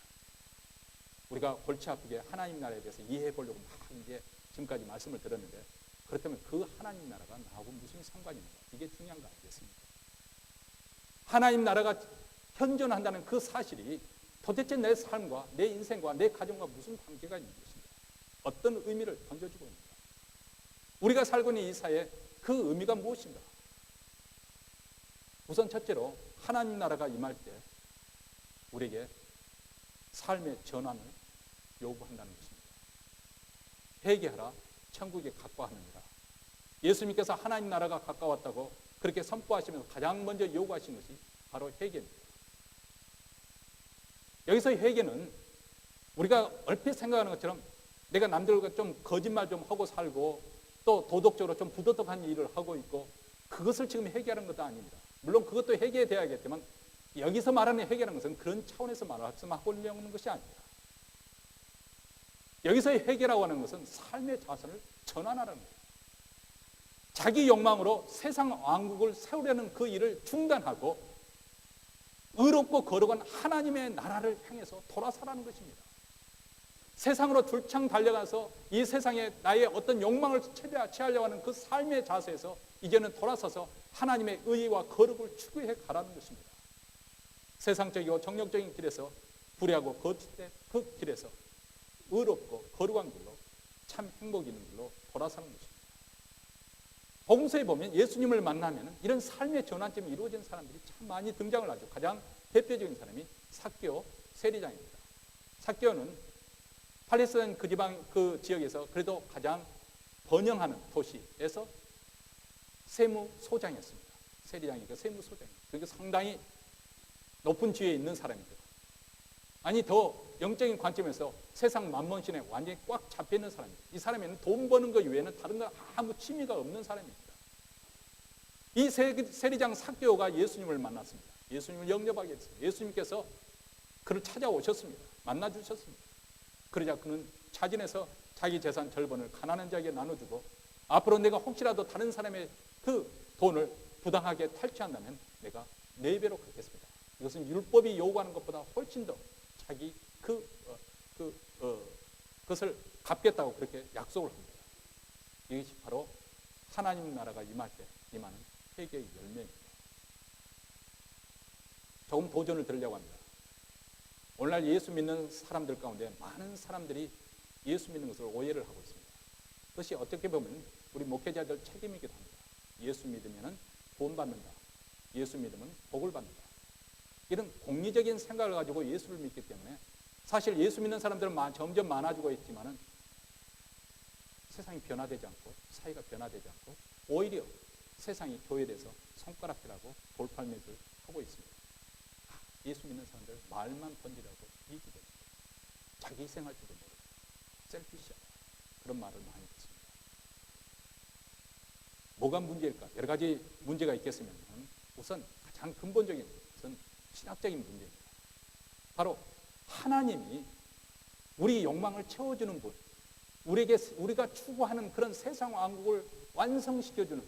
우리가 골치 아프게 하나님 나라에 대해서 이해해 보려고 막 이제 지금까지 말씀을 들었는데, 그렇다면 그 하나님 나라가 나하고 무슨 상관이 있는가? 이게 중요한 거 아니겠습니까? 하나님 나라가 현존한다는 그 사실이 도대체 내 삶과 내 인생과 내 가정과 무슨 관계가 있는 것인가? 어떤 의미를 던져주고 있는가? 우리가 살고 있는 이 사회에 그 의미가 무엇인가? 우선 첫째로 하나님 나라가 임할 때 우리에게 삶의 전환을 요구한다는 것입니다. 회개하라, 천국에 가까워하느니라. 예수님께서 하나님 나라가 가까웠다고 그렇게 선포하시면서 가장 먼저 요구하신 것이 바로 회개입니다. 여기서 회개는 우리가 얼핏 생각하는 것처럼 내가 남들과 좀 거짓말 좀 하고 살고 또 도덕적으로 좀 부도덕한 일을 하고 있고 그것을 지금 회개하는 것도 아닙니다. 물론 그것도 회개되어야겠지만 여기서 말하는 회개라는 것은 그런 차원에서 말하는 것이 아닙니다. 여기서의 회개라고 하는 것은 삶의 자선을 전환하라는 거예요. 자기 욕망으로 세상 왕국을 세우려는 그 일을 중단하고 의롭고 거룩한 하나님의 나라를 향해서 돌아서라는 것입니다. 세상으로 줄창 달려가서 이 세상에 나의 어떤 욕망을 취하려고 하는 그 삶의 자세에서 이제는 돌아서서 하나님의 의와 거룩을 추구해 가라는 것입니다. 세상적이고 정욕적인 길에서 불의하고 거짓된 그 길에서 의롭고 거룩한 길로 참 행복 있는 길로 돌아서는 것입니다. 복음서에 보면 예수님을 만나면 이런 삶의 전환점이 이루어진 사람들이 참 많이 등장을 하죠. 가장 대표적인 사람이 삭개오 세리장입니다. 삭개오는 팔레스타인 그 지방 그 지역에서 그래도 가장 번영하는 도시에서 세무소장이었습니다. 세리장이니까 세무소장이에요. 그게 상당히 높은 지위에 있는 사람이죠. 아니 더 영적인 관점에서 세상 만몬신에 완전히 꽉 잡혀있는 사람이에요. 이 사람에는 돈 버는 것 외에는 다른 거 아무 취미가 없는 사람입니다. 이 세리장 삭개오가 예수님을 만났습니다. 예수님을 영접하게 됐습니다. 예수님께서 그를 찾아오셨습니다. 만나주셨습니다. 그러자 그는 차진해서 자기 재산 절반을 가난한 자에게 나눠주고 앞으로 내가 혹시라도 다른 사람의 그 돈을 부당하게 탈취한다면 내가 4배로 갚겠습니다. 이것은 율법이 요구하는 것보다 훨씬 더 자기 그것을 갚겠다고 그렇게 약속을 합니다. 이것이 바로 하나님 나라가 임할 때 임하는 회개의 열매입니다. 조금 도전을 드리려고 합니다. 오늘날 예수 믿는 사람들 가운데 많은 사람들이 예수 믿는 것을 오해를 하고 있습니다. 그것이 어떻게 보면 우리 목회자들 책임이기도 합니다. 예수 믿으면 구원받는다. 예수 믿으면 복을 받는다. 이런 공리적인 생각을 가지고 예수를 믿기 때문에 사실 예수 믿는 사람들은 점점 많아지고 있지만 세상이 변화되지 않고 사회가 변화되지 않고 오히려 세상이 교회에 대해서 손가락질하고 돌팔매질 하고 있습니다. 예수 믿는 사람들 말만 번지라고 이익이 됩니다. 자기 희생할 줄도 모르고 셀피시하다. 그런 말을 많이 듣습니다. 뭐가 문제일까? 여러 가지 문제가 있겠으면 우선 가장 근본적인 것은 신학적인 문제입니다. 바로 하나님이 우리 욕망을 채워주는 분, 우리가 추구하는 그런 세상 왕국을 완성시켜주는,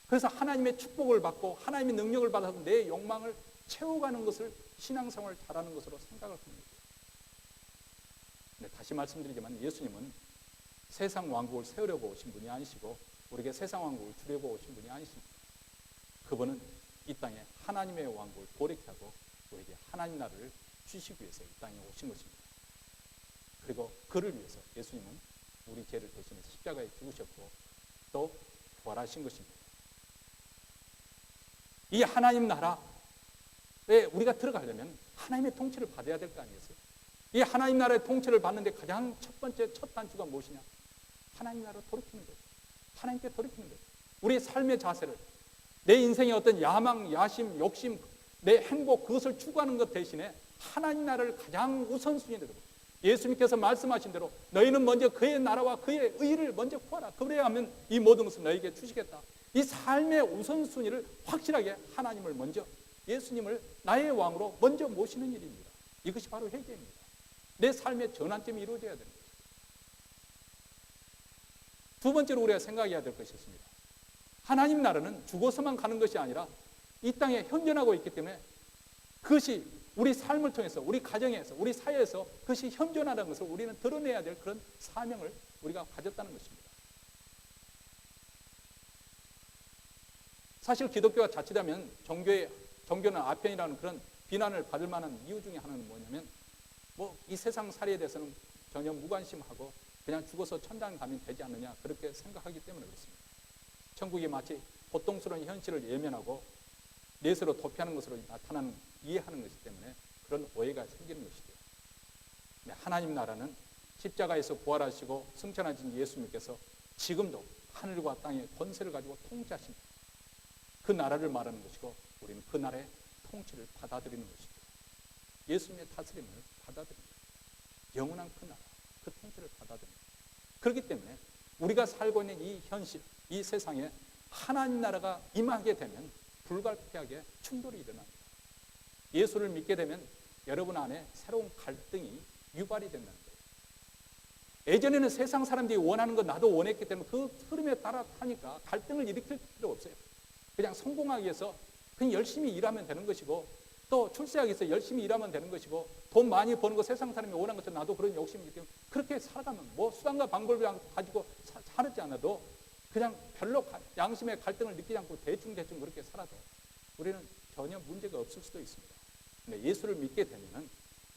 그래서 하나님의 축복을 받고 하나님의 능력을 받아서 내 욕망을 채워가는 것을 신앙생활을 잘하는 것으로 생각을 합니다. 네, 다시 말씀드리지만 예수님은 세상 왕국을 세우려고 오신 분이 아니시고 우리에게 세상 왕국을 주려고 오신 분이 아니십니다. 그분은 이 땅에 하나님의 왕국을 도래케 하고 우리에게 하나님 나라를 주시기 위해서 이 땅에 오신 것입니다. 그리고 그를 위해서 예수님은 우리 죄를 대신해서 십자가에 죽으셨고 또 부활하신 것입니다. 이 하나님 나라에 우리가 들어가려면 하나님의 통치를 받아야 될 거 아니겠어요? 이 하나님 나라의 통치를 받는데 가장 첫 번째 첫 단추가 무엇이냐? 하나님 나라를 돌이키는 거예요. 하나님께 돌이키는 거예요. 우리의 삶의 자세를, 내 인생의 어떤 야망, 야심, 욕심, 내 행복, 그것을 추구하는 것 대신에 하나님 나라를 가장 우선순위로 두고, 예수님께서 말씀하신 대로 너희는 먼저 그의 나라와 그의 의를 먼저 구하라. 그래야 하면 이 모든 것을 너희에게 주시겠다. 이 삶의 우선순위를 확실하게 하나님을 먼저, 예수님을 나의 왕으로 먼저 모시는 일입니다. 이것이 바로 회개입니다. 내 삶의 전환점이 이루어져야 됩니다. 두 번째로 우리가 생각해야 될 것이 있습니다. 하나님 나라는 죽어서만 가는 것이 아니라 이 땅에 현존하고 있기 때문에 그것이 우리 삶을 통해서, 우리 가정에서, 우리 사회에서 그것이 현존하는 것을 우리는 드러내야 될 그런 사명을 우리가 가졌다는 것입니다. 사실 기독교가 자칫하면 종교는 아편이라는 그런 비난을 받을 만한 이유 중에 하나는 뭐냐면, 이 세상 살이에 대해서는 전혀 무관심하고 그냥 죽어서 천당 가면 되지 않느냐, 그렇게 생각하기 때문에 그렇습니다. 천국이 마치 고통스러운 현실을 예면하고 내세로 도피하는 것으로 나타나는, 이해하는 것이기 때문에 그런 오해가 생기는 것이죠. 하나님 나라는 십자가에서 부활하시고 승천하신 예수님께서 지금도 하늘과 땅의 권세를 가지고 통치하신 그 나라를 말하는 것이고, 우리는 그 나라의 통치를 받아들이는 것이죠. 예수님의 다스림을 받아들이는 거예요. 영원한 그 나라, 그 통치를 받아들이는 거예요. 그렇기 때문에 우리가 살고 있는 이 현실, 이 세상에 하나님 나라가 임하게 되면 불가피하게 충돌이 일어납니다. 예수를 믿게 되면 여러분 안에 새로운 갈등이 유발이 된다는 거예요. 예전에는 세상 사람들이 원하는 거 나도 원했기 때문에 그 흐름에 따라 타니까 갈등을 일으킬 필요 없어요. 그냥 성공하기 위해서 그냥 열심히 일하면 되는 것이고, 또 출세하기 위해서 열심히 일하면 되는 것이고, 돈 많이 버는 거 세상 사람이 원하는 것처럼 나도 그런 욕심이기 때문에 그렇게 살아가면 수단과 방법을 가지고 살지 않아도 그냥 별로 양심의 갈등을 느끼지 않고 대충 그렇게 살아도 우리는 전혀 문제가 없을 수도 있습니다. 근데 예수를 믿게 되면은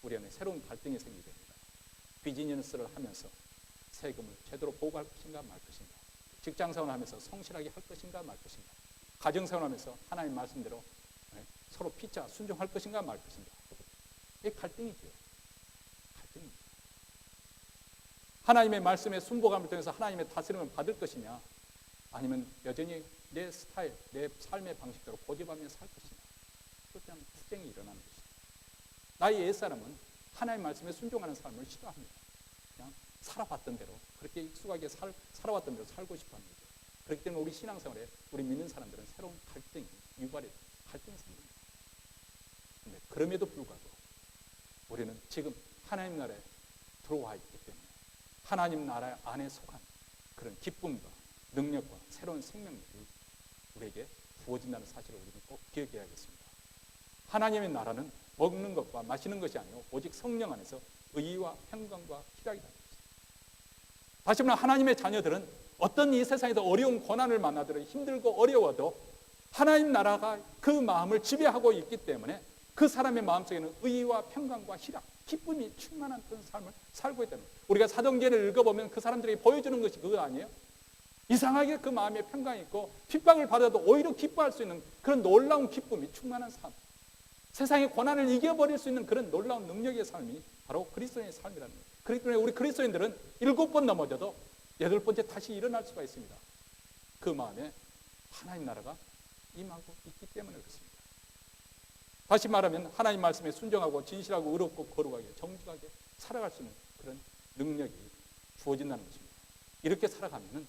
우리 안에 새로운 갈등이 생기게 됩니다. 비즈니스를 하면서 세금을 제대로 보고할 것인가 말 것인가, 직장생활을 하면서 성실하게 할 것인가 말 것인가, 가정생활을 하면서 하나님 말씀대로 서로 피차 순종할 것인가 말 것인가. 이게 갈등이죠. 갈등이죠. 하나님의 말씀에 순복함을 통해서 하나님의 다스림을 받을 것이냐, 아니면 여전히 내 스타일, 내 삶의 방식대로 고집하며 살 것이냐. 그렇다면 투쟁이 일어나는 것이죠. 나의 옛사람은 하나님의 말씀에 순종하는 삶을 싫어합니다. 그냥 살아왔던 대로, 그렇게 익숙하게 살아왔던 대로 살고 싶어하는 거죠. 그렇기 때문에 우리 신앙생활에 우리 믿는 사람들은 새로운 갈등이 유발이, 갈등이 생깁니다. 근데 그럼에도 불구하고 우리는 지금 하나님 나라에 들어와 있기 때문에 하나님 나라 안에 속한 그런 기쁨과 능력과 새로운 생명력이 우리에게 부어진다는 사실을 우리는 꼭 기억해야겠습니다. 하나님의 나라는 먹는 것과 마시는 것이 아니고 오직 성령 안에서 의와 평강과 희락이다. 다시 말하면 하나님의 자녀들은 어떤 이 세상에서 어려운 고난을 만나더라도, 힘들고 어려워도 하나님 나라가 그 마음을 지배하고 있기 때문에 그 사람의 마음속에는 의와 평강과 희락, 기쁨이 충만한 그런 삶을 살고 있다는 거예요. 우리가 사도행전을 읽어보면 그 사람들이 보여주는 것이 그거 아니에요? 이상하게 그 마음에 평강이 있고 핍박을 받아도 오히려 기뻐할 수 있는 그런 놀라운 기쁨이 충만한 삶, 세상의 고난을 이겨버릴 수 있는 그런 놀라운 능력의 삶이 바로 그리스도인의 삶이라는 거예요. 그렇기 때문에 우리 그리스도인들은 7번 넘어져도 8번째 다시 일어날 수가 있습니다. 그 마음에 하나님 나라가 임하고 있기 때문에 그렇습니다. 다시 말하면 하나님 말씀에 순종하고 진실하고 의롭고 거룩하게 정직하게 살아갈 수 있는 그런 능력이 주어진다는 것입니다. 이렇게 살아가면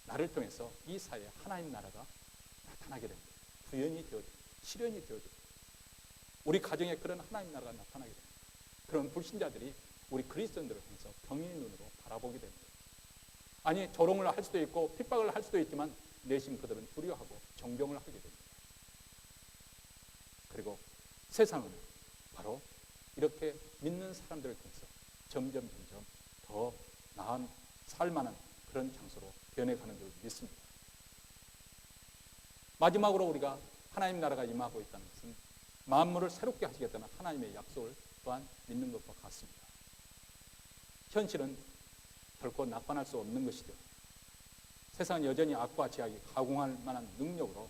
나를 통해서 이 사회에 하나님 나라가 나타나게 됩니다. 구현이 되어지고 실현이 되어지고 우리 가정에 그런 하나님 나라가 나타나게 됩니다. 그런 불신자들이 우리 그리스도인들을 통해서 경외의 눈으로 바라보게 됩니다. 아니, 조롱을 할 수도 있고 핍박을 할 수도 있지만 내심 그들은 두려워하고 정병을 하게 됩니다. 그리고 세상은 바로 이렇게 믿는 사람들을 통해서 점점 더 나은 살만한 그런 장소로 변해가는 줄 믿습니다. 마지막으로 우리가 하나님 나라가 임하고 있다는 것은 만물을 새롭게 하시겠다는 하나님의 약속을 또한 믿는 것과 같습니다. 현실은 결코 낙관할 수 없는 것이죠. 세상은 여전히 악과 죄악이 가공할 만한 능력으로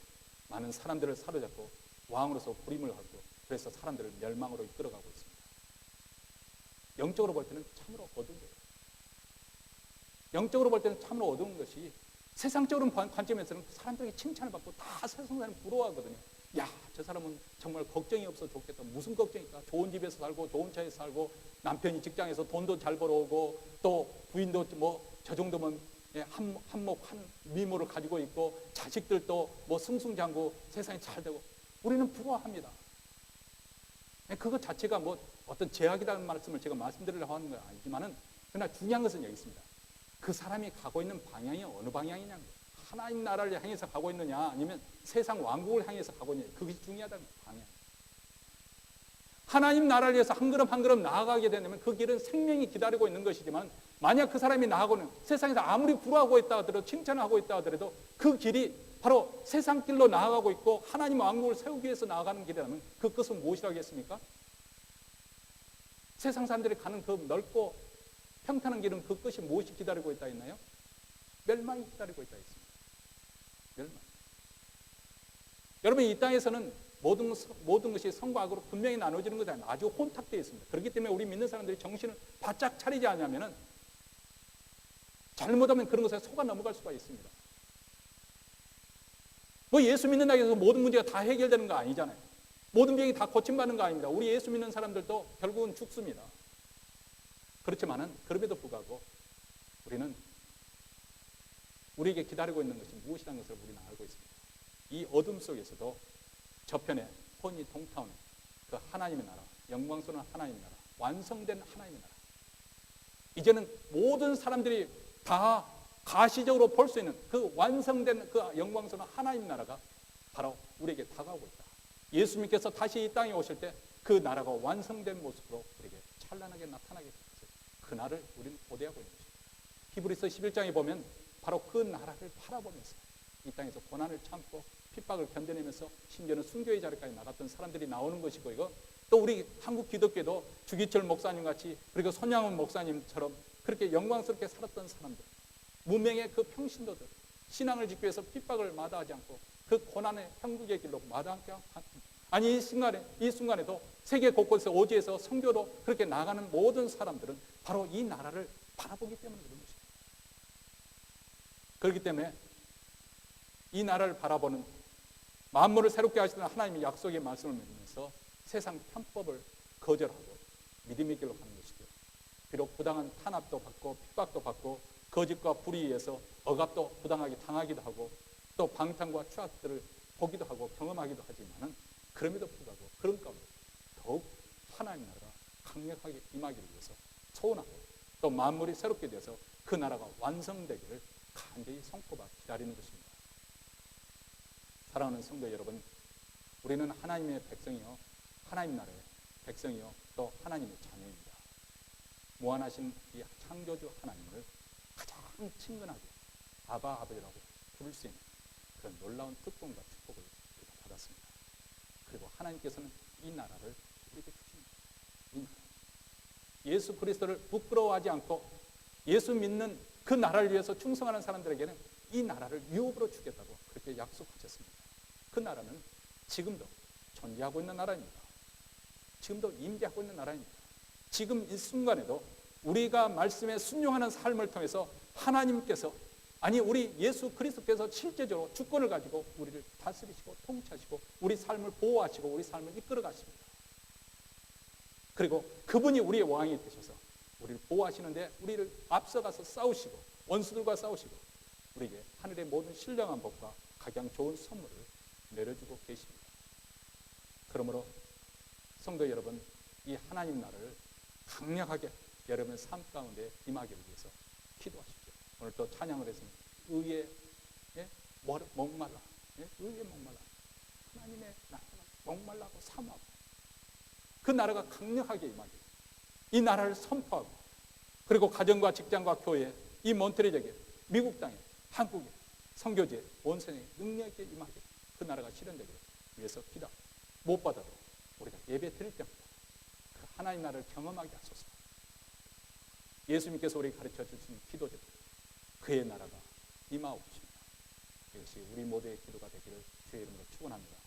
많은 사람들을 사로잡고 왕으로서 부림을 하고, 그래서 사람들을 멸망으로 이끌어가고 있습니다. 영적으로 볼 때는 참으로 어두운 거예요. 영적으로 볼 때는 참으로 어두운 것이 세상적으로 관점에서는 사람들에게 칭찬을 받고 다 세상 사람이 부러워하거든요. 야, 저 사람은 정말 걱정이 없어 좋겠다. 무슨 걱정일까? 좋은 집에서 살고 좋은 차에서 살고 남편이 직장에서 돈도 잘 벌어오고 또 부인도 뭐 저 정도면 한몫 한 미모를 가지고 있고 자식들도 뭐 승승장구 세상이 잘 되고 우리는 부러워합니다. 그것 자체가 뭐 어떤 제약이라는 말씀을 제가 말씀드리려고 하는 건 아니지만은 그러나 중요한 것은 여기 있습니다. 그 사람이 가고 있는 방향이 어느 방향이냐는 거예요. 하나님 나라를 향해서 가고 있느냐 아니면 세상 왕국을 향해서 가고 있느냐, 그것이 중요하다는 방향. 하나님 나라를 위해서 한 걸음 한 걸음 나아가게 되면 그 길은 생명이 기다리고 있는 것이지만 만약 그 사람이 나아가는 세상에서 아무리 부러워하고 있다 하더라도 칭찬을 하고 있다 하더라도 그 길이 바로 세상 길로 나아가고 있고 하나님 왕국을 세우기 위해서 나아가는 길이라면 그 끝은 무엇이라겠습니까? 세상 사람들이 가는 그 넓고 평탄한 길은 그 끝이 무엇이 기다리고 있다 했나요? 멸망이 기다리고 있다 했습니다. 멸망. 여러분, 이 땅에서는 모든 것이 선과 악으로 분명히 나눠지는 것이 아니라 아주 혼탁되어 있습니다. 그렇기 때문에 우리 믿는 사람들이 정신을 바짝 차리지 않으면 잘못하면 그런 것에 속아 넘어갈 수가 있습니다. 뭐 예수 믿는다고 해서 모든 문제가 다 해결되는 거 아니잖아요. 모든 병이 다 고침받는 거 아닙니다. 우리 예수 믿는 사람들도 결국은 죽습니다. 그렇지만은 그럼에도 불구하고 우리는 우리에게 기다리고 있는 것이 무엇이라는 것을 우리는 알고 있습니다. 이 어둠 속에서도 저편에 혼이 동타오는 그 하나님의 나라, 영광스러운 하나님의 나라, 완성된 하나님의 나라. 이제는 모든 사람들이 다 가시적으로 볼 수 있는 그 완성된 그 영광스러운 하나님 나라가 바로 우리에게 다가오고 있다. 예수님께서 다시 이 땅에 오실 때 그 나라가 완성된 모습으로 우리에게 찬란하게 나타나게 될 것을, 그 날을 우리는 고대하고 있는 것입니다. 히브리서 11장에 보면 바로 그 나라를 바라보면서 이 땅에서 고난을 참고 핍박을 견뎌내면서 심지어는 순교의 자리까지 나갔던 사람들이 나오는 것이고, 이거 또 우리 한국 기독교도 주기철 목사님 같이 그리고 손양원 목사님처럼 그렇게 영광스럽게 살았던 사람들, 문명의 그 평신도들, 신앙을 지키기 위해서 핍박을 마다하지 않고 그 고난의 형국의 길로 마다하지 않고, 아니 이 순간에도 세계 곳곳에서 오지에서 선교로 그렇게 나가는 모든 사람들은 바로 이 나라를 바라보기 때문에 그런 것입니다. 그렇기 때문에 이 나라를 바라보는 만물을 새롭게 하시는 하나님의 약속의 말씀을 믿으면서 세상 편법을 거절하고 믿음의 길로 가는 것이죠. 비록 부당한 탄압도 받고 핍박도 받고 거짓과 불의에서 억압도 부당하게 당하기도 하고 또 방탕과 추악들을 보기도 하고 경험하기도 하지만은 그럼에도 불구하고 그런 가운데 더욱 하나님 나라가 강력하게 임하기를 위해서 소원하고 또 만물이 새롭게 돼서 그 나라가 완성되기를 간절히 손꼽아 기다리는 것입니다. 사랑하는 성도 여러분, 우리는 하나님의 백성이요, 하나님 나라의 백성이요, 또 하나님의 자녀입니다. 무한하신 이 창조주 하나님을 가장 친근하게 아바 아버지라고 부를 수 있는 그런 놀라운 특권과 축복을 우리가 받았습니다. 그리고 하나님께서는 이 나라를 우리에게 주십니다. 이 나라. 예수 그리스도를 부끄러워하지 않고 예수 믿는 그 나라를 위해서 충성하는 사람들에게는 이 나라를 유업으로 주겠다고 그렇게 약속하셨습니다. 그 나라는 지금도 존재하고 있는 나라입니다. 지금도 임재하고 있는 나라입니다. 지금 이 순간에도 우리가 말씀에 순종하는 삶을 통해서 하나님께서, 아니 우리 예수 그리스도께서 실제적으로 주권을 가지고 우리를 다스리시고 통치하시고 우리 삶을 보호하시고 우리 삶을 이끌어 가십니다. 그리고 그분이 우리의 왕이 되셔서 우리를 보호하시는데 우리를 앞서가서 싸우시고 원수들과 싸우시고 우리에게 하늘의 모든 신령한 법과 각양 좋은 선물을 내려주고 계십니다. 그러므로 성도 여러분, 이 하나님 나라를 강력하게 여러분의 삶 가운데 임하기를 위해서 기도하십시오. 오늘 또 찬양을 해서 의에 목말라, 의에 목말라, 하나님의 나라가 목말라고 사모하고 그 나라가 강력하게 임하기를, 이 나라를 선포하고 그리고 가정과 직장과 교회, 이 몬트리올 지역에, 미국 땅에, 한국에, 선교지에, 온 세상에 능력있게 임하기를, 그 나라가 실현되기를 위해서 기도. 무엇보다도 우리가 예배 드릴 때마다 그 하나님 나라를 경험하게 하소서. 예수님께서 우리에게 가르쳐 주신 기도제도 그의 나라가 임하옵시며 이것이 우리 모두의 기도가 되기를 주의 이름으로 축원합니다.